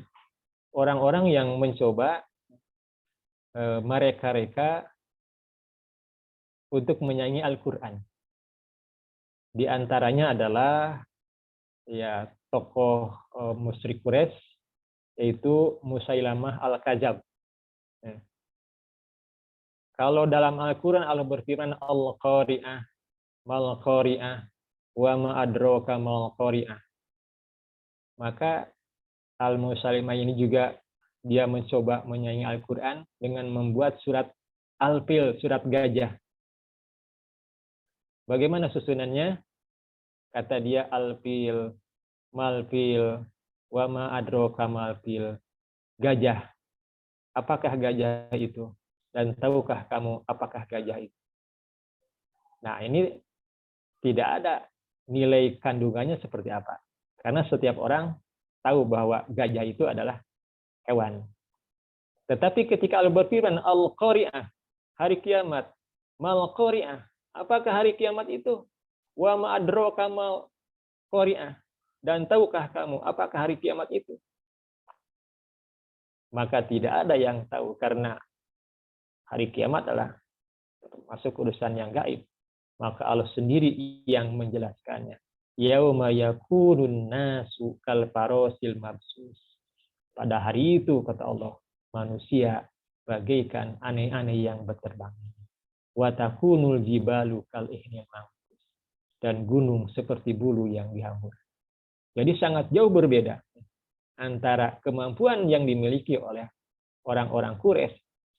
orang-orang yang mencoba mereka-reka untuk menyanyi Al-Quran. Di antaranya adalah ya tokoh musyrik Quraisy, yaitu Musailamah Al-Kadzab. Ya. Kalau dalam Al-Quran Allah berfirman Al-Qari'ah, Mal-Qari'ah, wa ma adraka mal-Qari'ah. Maka Al-Musailamah ini juga dia mencoba menyanyi Al-Quran dengan membuat surat Al-Fil, surat gajah. Bagaimana susunannya? Kata dia Al-Fil, Mal-Fil, wa ma adraka mal-Fil. Gajah. Apakah gajah itu? Dan tahukah kamu apakah gajah itu? Nah, ini tidak ada nilai kandungannya seperti apa. Karena setiap orang tahu bahwa gajah itu adalah hewan. Tetapi ketika Allah berfirman Al-Qari'ah, hari kiamat, Mal-Qari'ah, apakah hari kiamat itu? Wa ma adraka mal-Qari'ah, dan tahukah kamu apakah hari kiamat itu? Maka tidak ada yang tahu, karena hari kiamat adalah masuk urusan yang gaib. Maka Allah sendiri yang menjelaskannya. Yauma yakunun nasu kal farosil mabsus. Pada hari itu, kata Allah, manusia bagaikan aneh-aneh yang berterbangan. Wa takunul jibalu kal ihnil manfus. Dan gunung seperti bulu yang dihambur. Jadi sangat jauh berbeda antara kemampuan yang dimiliki oleh orang-orang Quraisy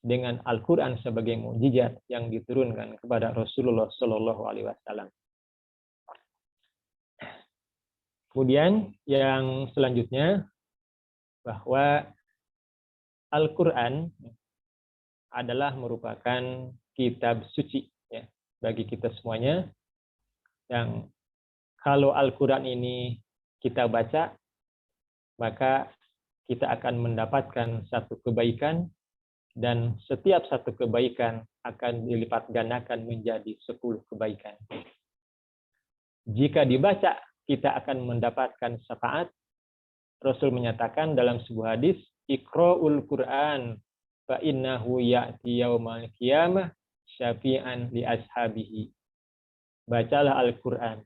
dengan Al-Quran sebagai mukjizat yang diturunkan kepada Rasulullah Shallallahu Alaihi Wasallam. Kemudian yang selanjutnya, bahwa Al-Quran adalah merupakan kitab suci ya, bagi kita semuanya. Yang kalau Al-Quran ini kita baca, maka kita akan mendapatkan satu kebaikan, dan setiap satu kebaikan akan dilipat gandakan menjadi 10 kebaikan. Jika dibaca, kita akan mendapatkan syafaat. Rasul menyatakan dalam sebuah hadis, Iqra'ul Qur'an fa innahu ya'ti yaumal qiyamah syafi'an li ashabihi. Bacalah Al-Qur'an,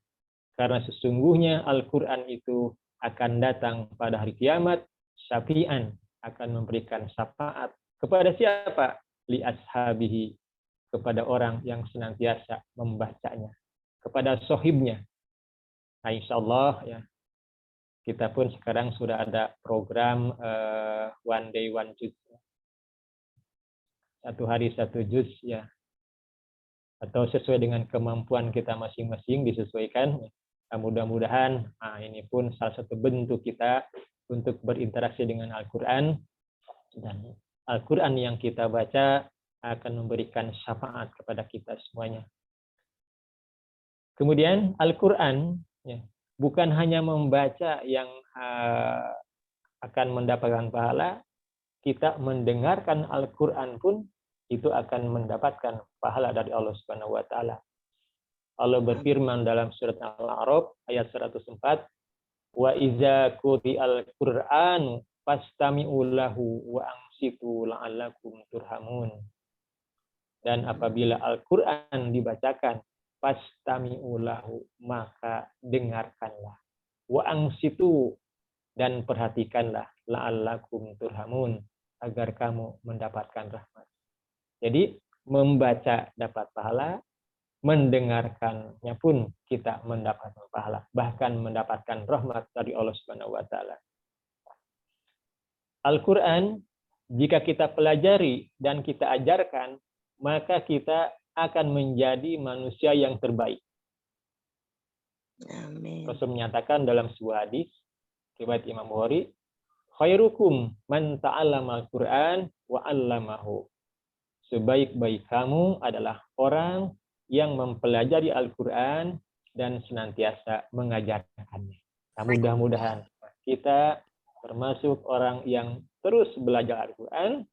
karena sesungguhnya Al-Qur'an itu akan datang pada hari kiamat, syafi'an, akan memberikan syafaat kepada siapa? Li ashabihi, kepada orang yang senantiasa membacanya, kepada sohibnya. Nah, insya Allah ya, kita pun sekarang sudah ada program one day one juz, 1 hari 1 juz ya, atau sesuai dengan kemampuan kita masing-masing disesuaikan. Nah, mudah-mudahan ini pun salah satu bentuk kita untuk berinteraksi dengan Al-Quran, dan Al-Quran yang kita baca akan memberikan syafaat kepada kita semuanya. Kemudian Al-Quran ya, bukan hanya membaca yang akan mendapatkan pahala, kita mendengarkan Al-Quran pun itu akan mendapatkan pahala dari Allah Subhanahu wa taala. Allah berfirman dalam surat Al-A'raf ayat 104, wa iza quri'al Qur'anu fastami'u lahu wa ansitu la'allakum turhamun. Dan apabila Al-Quran dibacakan, fastami'u lahu, maka dengarkanlah. Wa ansitu, dan perhatikanlah, la'allakum turhamun, agar kamu mendapatkan rahmat. Jadi membaca dapat pahala, mendengarkannya pun kita mendapatkan pahala, bahkan mendapatkan rahmat dari Allah Subhanahu wa taala. Al-Qur'an jika kita pelajari dan kita ajarkan, maka kita akan menjadi manusia yang terbaik. Amin. Rasul menyatakan dalam sebuah hadis riwayat Imam Bukhari, khairukum man ta'allama al-Qur'an wa 'allamahu. Sebaik-baik kamu adalah orang yang mempelajari Al-Qur'an dan senantiasa mengajarkannya. Nah, mudah-mudahan kita termasuk orang yang terus belajar Al-Qur'an,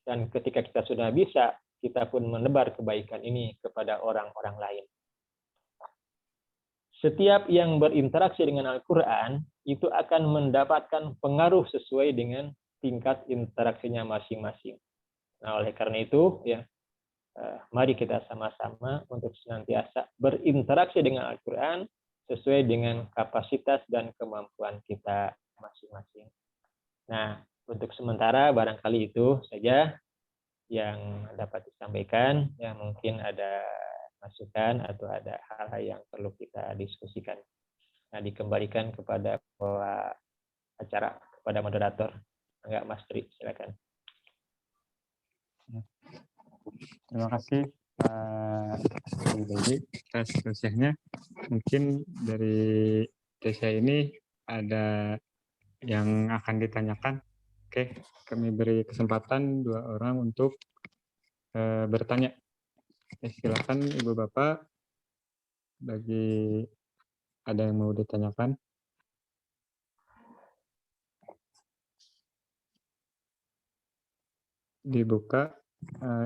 dan ketika kita sudah bisa, kita pun menebar kebaikan ini kepada orang-orang lain. Setiap yang berinteraksi dengan Al-Qur'an itu akan mendapatkan pengaruh sesuai dengan tingkat interaksinya masing-masing. Nah, oleh karena itu, ya, mari kita sama-sama untuk senantiasa berinteraksi dengan Al-Qur'an sesuai dengan kapasitas dan kemampuan kita masing-masing. Nah, untuk sementara barangkali itu saja yang dapat disampaikan. Ya, mungkin ada masukan atau ada hal-hal yang perlu kita diskusikan. Nah, dikembalikan kepada acara, kepada moderator. Enggak, Mas Tri, silakan. Terima kasih Pak Dedi atas sosialnya. Mungkin dari Desya ini ada yang akan ditanyakan. Oke, kami beri kesempatan 2 orang untuk bertanya. Silakan Ibu Bapak, bagi ada yang mau ditanyakan. Dibuka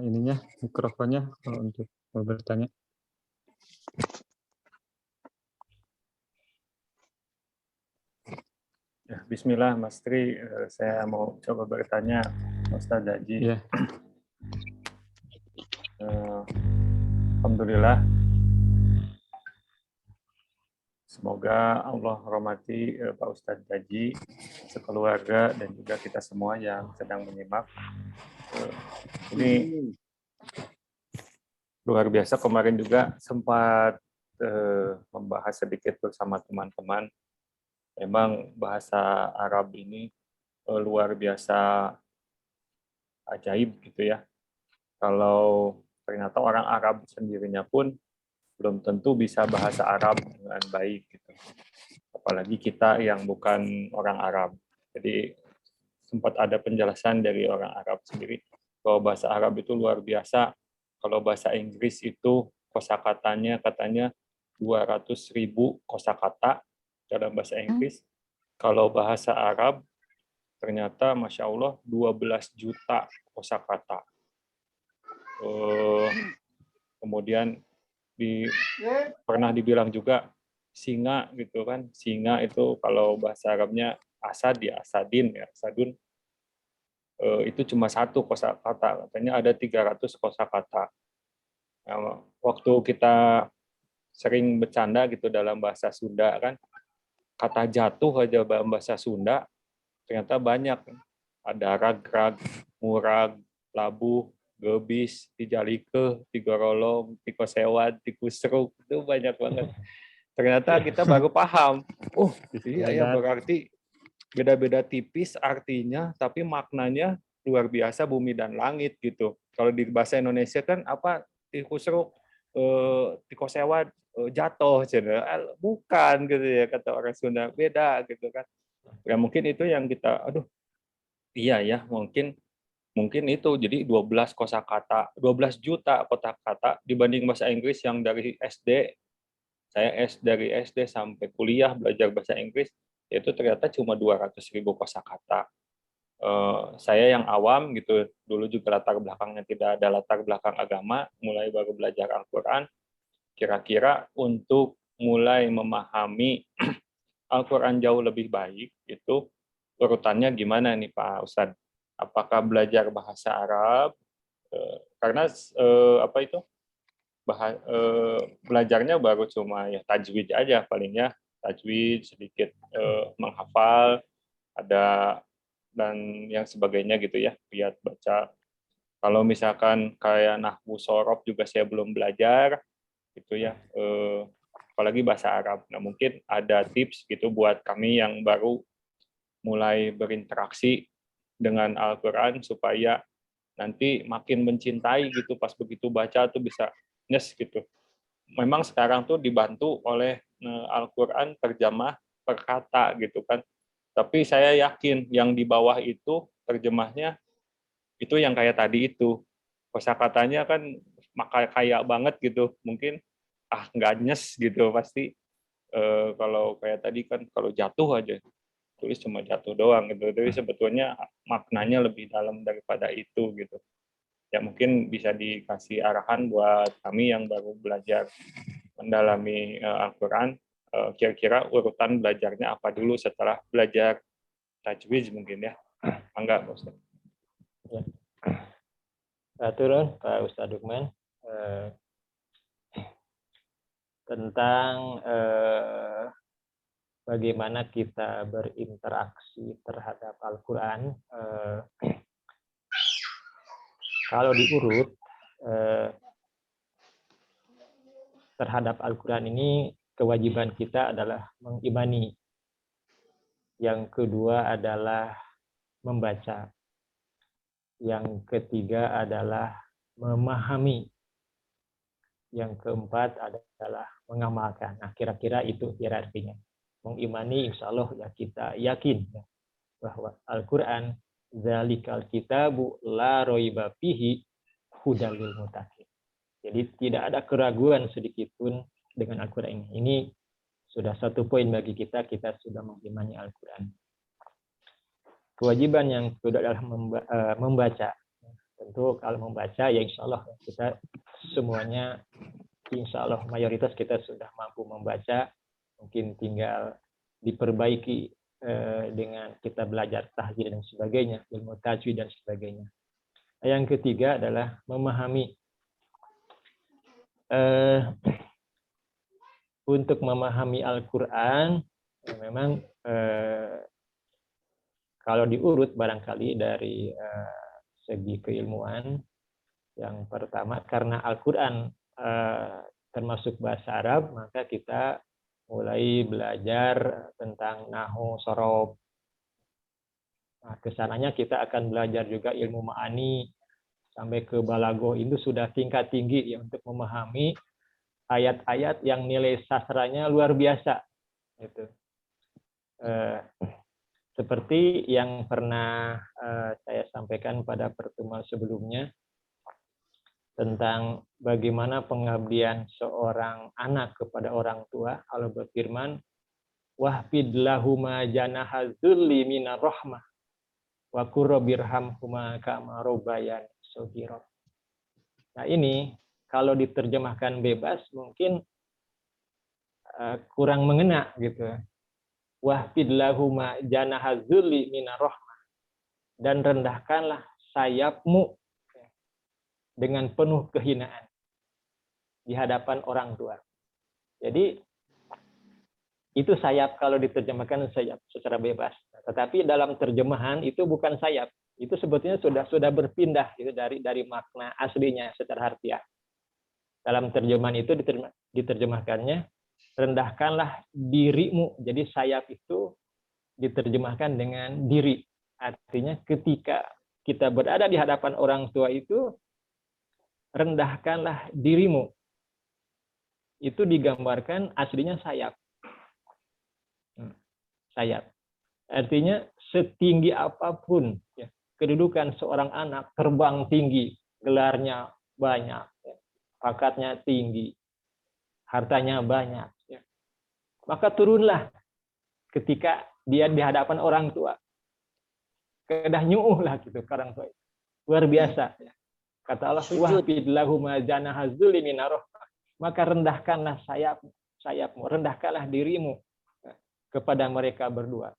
ininya, mikrofonnya kalau untuk mau bertanya. Ya, Bismillah, Mas Tri, saya mau coba bertanya, Ustaz Haji. Ya. Alhamdulillah, semoga Allah rahmati Pak Ustadz Haji, sekeluarga, dan juga kita semua yang sedang menyimak. Ini luar biasa, kemarin juga sempat membahas sedikit bersama teman-teman. Memang bahasa Arab ini luar biasa ajaib gitu ya. Kalau ternyata orang Arab sendirinya pun belum tentu bisa bahasa Arab dengan baik gitu. Apalagi kita yang bukan orang Arab. Jadi sempat ada penjelasan dari orang Arab sendiri bahwa bahasa Arab itu luar biasa. Kalau bahasa Inggris itu kosakatanya katanya 200.000 kosakata dalam bahasa Inggris. Kalau bahasa Arab ternyata Masya Allah 12 juta kosakata. Kemudian pernah dibilang juga singa gitu kan. Singa itu kalau bahasa Arabnya asad ya, asadin ya, asadun. Itu cuma 1 kosakata, katanya ada 300 kosakata. Nah, waktu kita sering bercanda gitu dalam bahasa Sunda kan, kata jatuh aja dalam bahasa Sunda ternyata banyak. Ada rag-rag, murag, labuh, gebis, tijalike, tigorolong, tikosewat, tikusruk, itu banyak banget. Ternyata kita baru paham. Oh, iya ya, berarti beda-beda tipis artinya, tapi maknanya luar biasa bumi dan langit gitu. Kalau di bahasa Indonesia kan apa, tikusruk, tikosewat, jatuh, bukan gitu ya kata orang Sunda, beda gitu kan. Ya mungkin itu yang kita, aduh, iya ya, mungkin itu jadi 12 kosakata, 12 juta kosakata dibanding bahasa Inggris yang dari SD, saya dari SD sampai kuliah belajar bahasa Inggris, itu ternyata cuma 200.000 kosakata. Saya yang awam gitu, dulu juga latar belakangnya tidak ada latar belakang agama, mulai baru belajar Al-Quran, kira-kira untuk mulai memahami Al-Quran jauh lebih baik, itu urutannya gimana nih Pak Ustadz? Apakah belajar bahasa Arab? Karena apa itu? Belajarnya baru cuma ya tajwid aja, palingnya tajwid, sedikit menghafal, ada dan yang sebagainya gitu ya, lihat baca. Kalau misalkan kayak nahwu sorof juga saya belum belajar, gitu ya. Apalagi bahasa Arab. Nah, mungkin ada tips gitu buat kami yang baru mulai berinteraksi dengan Al-Quran supaya nanti makin mencintai gitu pas begitu baca tuh bisa nyes gitu. Memang sekarang tuh dibantu oleh Al-Quran terjemah per kata gitu kan. Tapi saya yakin yang di bawah itu terjemahnya itu yang kayak tadi itu. Kosakatanya kan kayak banget gitu. Mungkin nggak nyes gitu pasti. Kalau kayak tadi kan kalau jatuh aja tulis cuma jatuh doang gitu. Tapi sebetulnya maknanya lebih dalam daripada itu gitu. Ya mungkin bisa dikasih arahan buat kami yang baru belajar mendalami Al-Quran, kira-kira urutan belajarnya apa dulu setelah belajar tajwid mungkin ya. Enggak, Ustaz. Turun Pak Ustadz Lukman tentang bagaimana kita berinteraksi terhadap Al-Quran. Kalau diurut terhadap Al-Quran ini, kewajiban kita adalah mengimani. Yang kedua adalah membaca. Yang ketiga adalah memahami. Yang keempat adalah mengamalkan. Nah, kira-kira itu hierarkinya. Mengimani, insya Allah ya kita yakin ya, bahwa Al-Quran zalikal kitabu la roiba fihi hudal lil muttaqin. Jadi tidak ada keraguan sedikit pun dengan Al-Quran ini. Ini sudah satu poin bagi kita sudah mengimani Al-Quran. Kewajiban yang kedua adalah membaca. Tentu kalau membaca ya insya Allah kita semuanya, insya Allah mayoritas kita sudah mampu membaca. Mungkin tinggal diperbaiki dengan kita belajar tahjid dan sebagainya, ilmu tajwid dan sebagainya. Yang ketiga adalah memahami. Untuk memahami Al-Quran, memang kalau diurut barangkali dari segi keilmuan, yang pertama karena Al-Quran termasuk bahasa Arab, maka kita mulai belajar tentang nahwu sorof. Nah, kesananya kita akan belajar juga ilmu ma'ani sampai ke balago. Itu sudah tingkat tinggi ya untuk memahami ayat-ayat yang nilai sastranya luar biasa. Gitu. Seperti yang pernah saya sampaikan pada pertemuan sebelumnya tentang bagaimana pengabdian seorang anak kepada orang tua. Allah berfirman, wahfid lahuma janaha dzulli minar rahmah wa qur rabbirhamhuma kama rabbayani shaghira. Nah, ini kalau diterjemahkan bebas mungkin kurang mengena gitu. Wahfid lahuma janaha dzulli minar rahmah, dan rendahkanlah sayapmu dengan penuh kehinaan di hadapan orang tua. Jadi itu sayap kalau diterjemahkan sayap secara bebas. Tetapi dalam terjemahan itu bukan sayap. Itu sebetulnya sudah berpindah gitu dari makna aslinya secara harfiah. Dalam terjemahan itu diterjemahkannya rendahkanlah dirimu. Jadi sayap itu diterjemahkan dengan diri. Artinya ketika kita berada di hadapan orang tua itu, rendahkanlah dirimu. Itu digambarkan aslinya sayap. Sayap. Artinya setinggi apapun ya, kedudukan seorang anak, terbang tinggi, gelarnya banyak, ya, pangkatnya tinggi, hartanya banyak, ya, maka turunlah ketika dia di hadapan orang tua. Kedah nyuuh lah gitu ke orang tua. Luar biasa. Ya. Kata Allah, wahfid lahuma janaha dzulli minar rahmah. Maka rendahkanlah sayapmu, rendahkanlah dirimu kepada mereka berdua.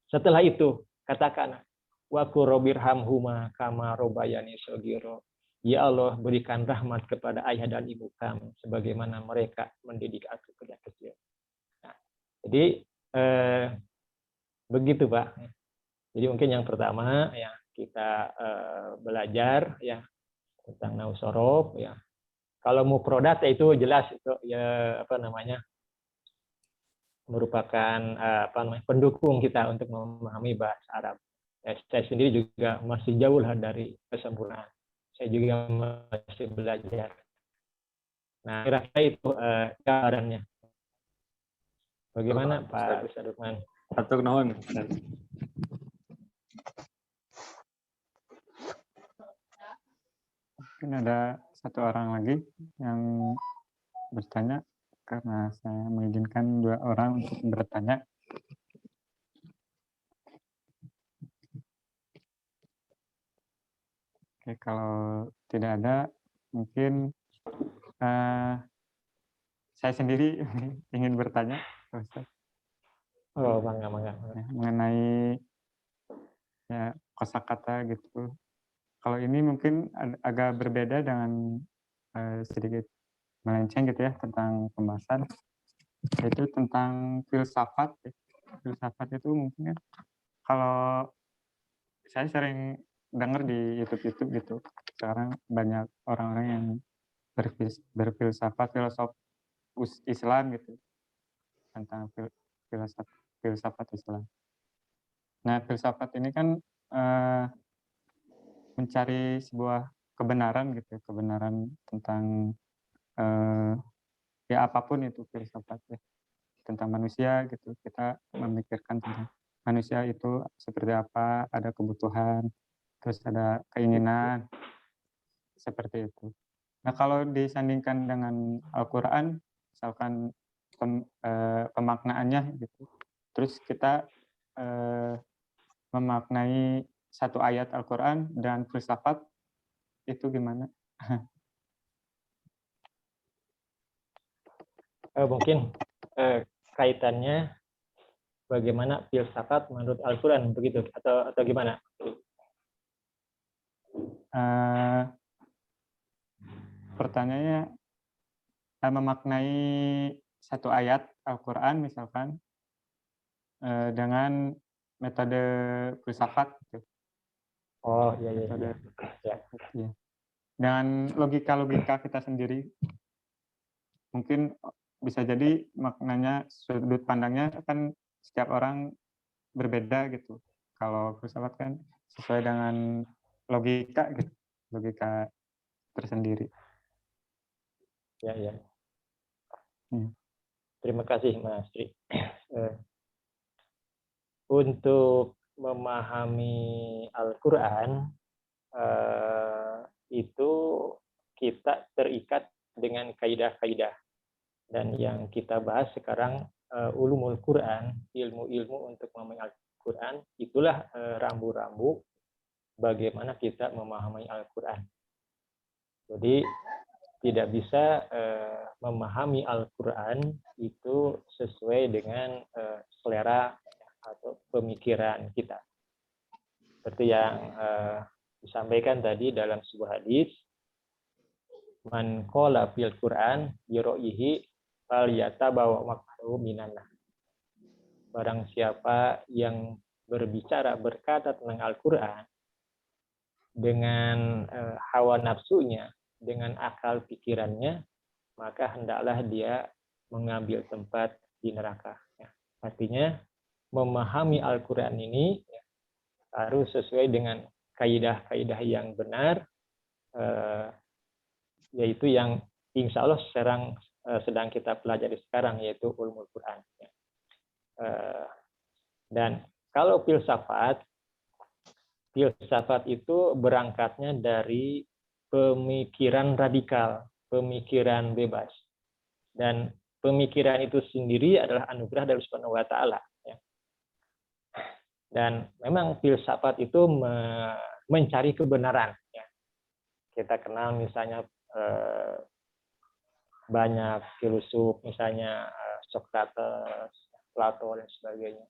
Setelah itu, katakan, wa qur rabbirhamhuma kama rabbayani shaghira. Ya Allah, berikan rahmat kepada ayah dan ibu kami sebagaimana mereka mendidik aku ketika kecil. Nah, jadi begitu, Pak. Jadi mungkin yang pertama ya kita belajar ya tentang nahwu sorof ya. Kalau mufradat itu jelas itu ya apa namanya merupakan pendukung kita untuk memahami bahasa Arab. Ya, saya sendiri juga masih jauh lah dari kesempurnaan. Saya juga masih belajar. Nah, kira-kira itu gambarannya. Bagaimana Pak Ustaz Lukman? Atur nuhun. Mungkin ada satu orang lagi yang bertanya karena saya mengizinkan 2 orang untuk bertanya. Oke, kalau tidak ada, mungkin saya sendiri ingin bertanya, Pak Ustaz. Oh, bangga. Ya, mengenai ya kosakata gitu. Kalau ini mungkin agak berbeda dengan sedikit melenceng gitu ya tentang pembahasan, yaitu tentang filsafat. Filsafat itu mungkin kan kalau saya sering dengar di YouTube gitu, sekarang banyak orang-orang yang berfilsafat, filosof Islam gitu tentang filsafat Islam. Nah, filsafat ini kan mencari sebuah kebenaran gitu, kebenaran tentang ya apapun itu filsafat ya, tentang manusia gitu. Kita memikirkan tentang manusia itu seperti apa, ada kebutuhan, terus ada keinginan, seperti itu. Nah, kalau disandingkan dengan Al-Quran, misalkan pemaknaannya gitu, terus kita memaknai satu ayat Al-Quran dan filsafat, itu gimana? Mungkin kaitannya bagaimana filsafat menurut Al-Quran begitu atau gimana? Pertanyaannya memaknai satu ayat Al-Quran misalkan dengan metode filsafat gitu. Oh iya. Ya. Dengan logika kita sendiri, mungkin bisa jadi maknanya, sudut pandangnya kan setiap orang berbeda gitu. Kalau filsafat kan sesuai dengan logika gitu, logika tersendiri. Ya. Terima kasih Mas Tri. Untuk memahami Al-Quran itu kita terikat dengan kaidah-kaidah, dan yang kita bahas sekarang ulumul Quran, ilmu-ilmu untuk memahami Al-Quran, itulah rambu-rambu bagaimana kita memahami Al-Quran. Jadi tidak bisa memahami Al-Quran itu sesuai dengan selera atau pemikiran kita. Seperti yang disampaikan tadi dalam sebuah hadis, man qala fil Quran yuraihi fal yatabawa maq'adahu minan nar. Barang siapa yang berkata tentang Al-Quran dengan hawa nafsunya, dengan akal pikirannya, maka hendaklah dia mengambil tempat di neraka. Artinya memahami Al-Quran ini harus sesuai dengan kaidah-kaidah yang benar, yaitu yang insya Allah sedang kita pelajari sekarang, yaitu ulumul Quran. Dan kalau filsafat itu berangkatnya dari pemikiran radikal, pemikiran bebas. Dan pemikiran itu sendiri adalah anugerah dari Subhanahu wa Ta'ala. Dan memang filsafat itu mencari kebenaran. Kita kenal misalnya banyak filsuf, misalnya Socrates, Plato, dan sebagainya.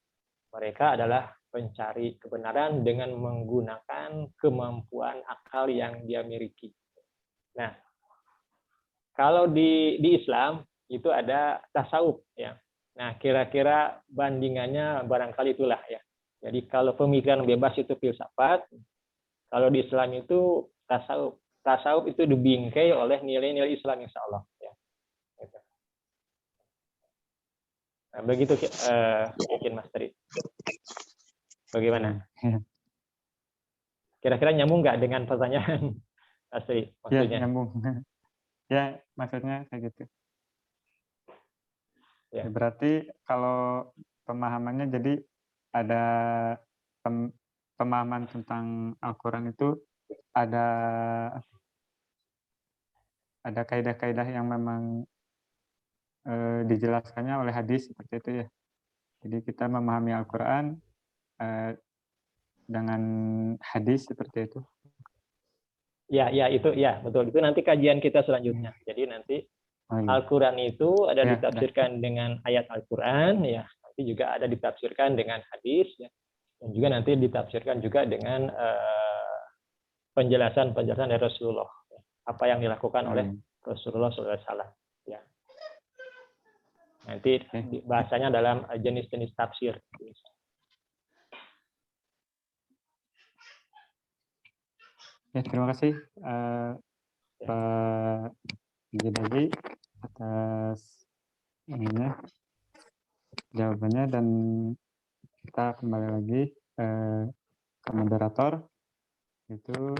Mereka adalah pencari kebenaran dengan menggunakan kemampuan akal yang dia miliki. Nah, kalau di Islam itu ada tasawuf, ya. Nah, kira-kira bandingannya barangkali itulah, ya. Jadi kalau pemikiran bebas itu filsafat, Kalau di Islam itu tasawuf itu dibingkai oleh nilai-nilai Islam, insya Allah. Ya. Gitu. Nah, begitu mungkin Mas Tri. Bagaimana? Kira-kira nyambung nggak dengan pertanyaan Mas Tri? Ya, Maksudnya? nyambung. Ya, maksudnya kayak gitu. Ya. Berarti kalau pemahamannya jadi ada pemahaman tentang Al-Quran itu ada kaidah-kaidah yang memang dijelaskannya oleh hadis seperti itu ya. Jadi kita memahami Al-Quran dengan hadis seperti itu. Ya, itu ya betul. Itu nanti kajian kita selanjutnya. Jadi nanti Al-Quran itu ada ditafsirkan dengan ayat Al-Quran, ya. Nanti juga ada ditafsirkan dengan hadis, ya. Dan juga nanti ditafsirkan juga dengan penjelasan-penjelasan dari Rasulullah. Apa yang dilakukan oleh Rasulullah SAW. Ya. Nanti bahasanya dalam jenis-jenis tafsir. Ya, terima kasih Pak Jedadi atas jawabannya, dan kita kembali lagi ke moderator. Itu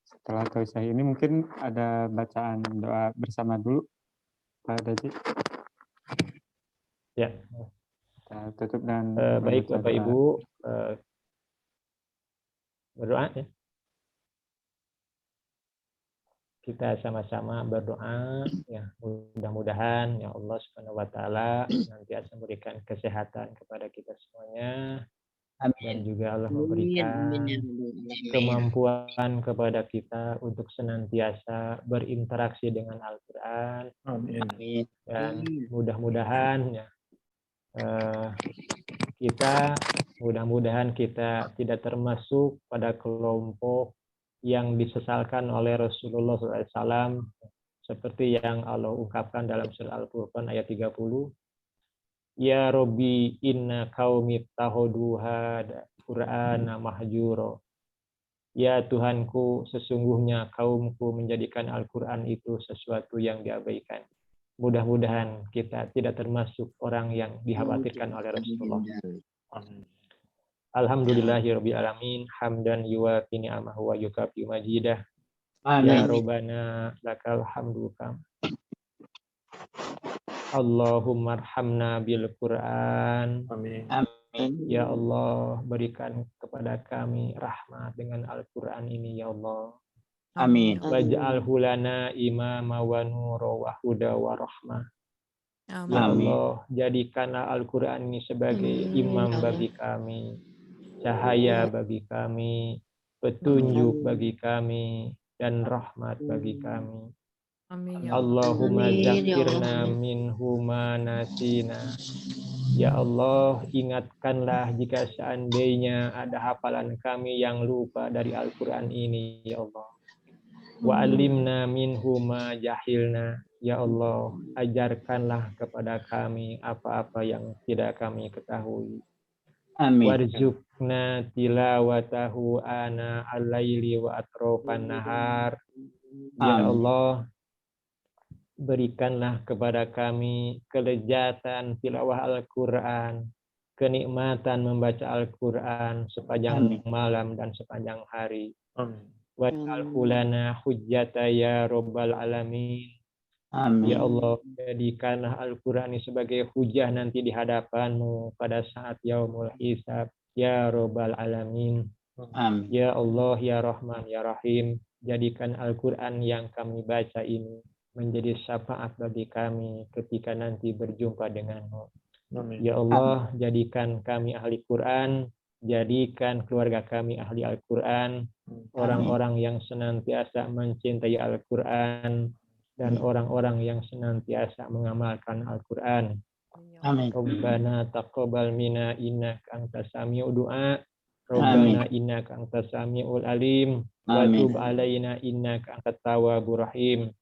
setelah Tawisah ini mungkin ada bacaan doa bersama dulu, Pak Daji. Ya. Kita tutup dan baik Bapak Ibu, berdoa ya. Kita sama-sama berdoa ya, mudah-mudahan ya Allah Subhanahu wa taala nantiasa memberikan kesehatan kepada kita semuanya. Amin. Dan juga Allah memberikan kemampuan kepada kita untuk senantiasa berinteraksi dengan Al-Qur'an. Amin. Dan mudah-mudahan ya mudah-mudahan kita tidak termasuk pada kelompok yang disesalkan oleh Rasulullah SAW, seperti yang Allah ungkapkan dalam surah Al-Furqan ayat 30. Ya Rabbi inna qaumi tahudu hada Qur'ana mahjuro. Ya Tuhanku, sesungguhnya kaumku menjadikan Al-Quran itu sesuatu yang diabaikan. Mudah-mudahan kita tidak termasuk orang yang dikhawatirkan oleh Rasulullah. Alhamdulillahirabbil alamin, hamdan yuwafi ni'amahu wa yukafi majidah. Ya Rabbana lakal hamdu kam. Allahumma arhamna bil Qur'an. Amin. Ya Allah, berikan kepada kami rahmat dengan Al-Qur'an ini ya Allah. Amin. Waj'alhu lana imama wa nura wa huda wa rahmah. Ya Allah, jadikanlah Al-Qur'an ini sebagai imam bagi kami, cahaya bagi kami, petunjuk bagi kami, dan rahmat bagi kami. Amin. Allahumma zakirna minhu ma nasina. Ya Allah, ingatkanlah jika seandainya ada hafalan kami yang lupa dari Al-Quran ini, ya Allah. Wa alimna minhu ma jahilna. Ya Allah, ajarkanlah kepada kami apa-apa yang tidak kami ketahui. Amin. Warzuqna tilawatahu ana al-laili wa atrofan nahar. Ya Allah, berikanlah kepada kami kelezatan tilawah Al-Quran, kenikmatan membaca Al-Quran sepanjang malam dan sepanjang hari. Waj'alhu lana hujjata ya Rabbal alamin. Amin. Ya Allah, jadikanlah Al-Quran ini sebagai hujah nanti di hadapan-Mu pada saat yaumul hisab. Ya Rabbal alamin. Amin. Ya Allah, ya Rahman, ya Rahim, jadikan Al-Quran yang kami baca ini menjadi syafaat bagi kami ketika nanti berjumpa dengan-Mu. Ya Allah, jadikan kami ahli Quran, jadikan keluarga kami ahli Al-Quran, orang-orang yang senantiasa mencintai Al-Quran, dan orang-orang yang senantiasa mengamalkan Al-Quran. Amin. Rabbana taqabbal minna innaka antas sami'ud du'a. Rabbana innaka antas sami'ul alim. Wa tub alaina innaka antat tawwabur rahim.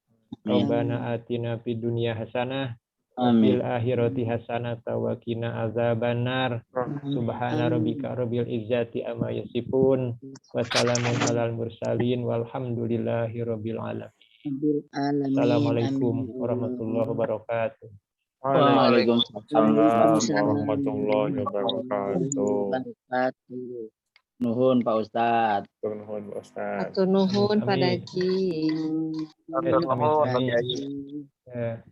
Rabbana atina fid dunya hasanah Amin. fil akhirati hasanata wa qina azabannar. Subhana rabbika rabbil izzati amma yasifun wa salamun alal mursalin walhamdulillahi rabbil alamin. Assalamualaikum warahmatullahi wabarakatuh. Waalaikumsalam warahmatullahi wabarakatuh. Nuhun Pak Ustadz. Nuhun Pak Ustaz. Atur nuhun Pak Amin. Daji. Amin. Nuhun Pak Amin. Kiai. Ya.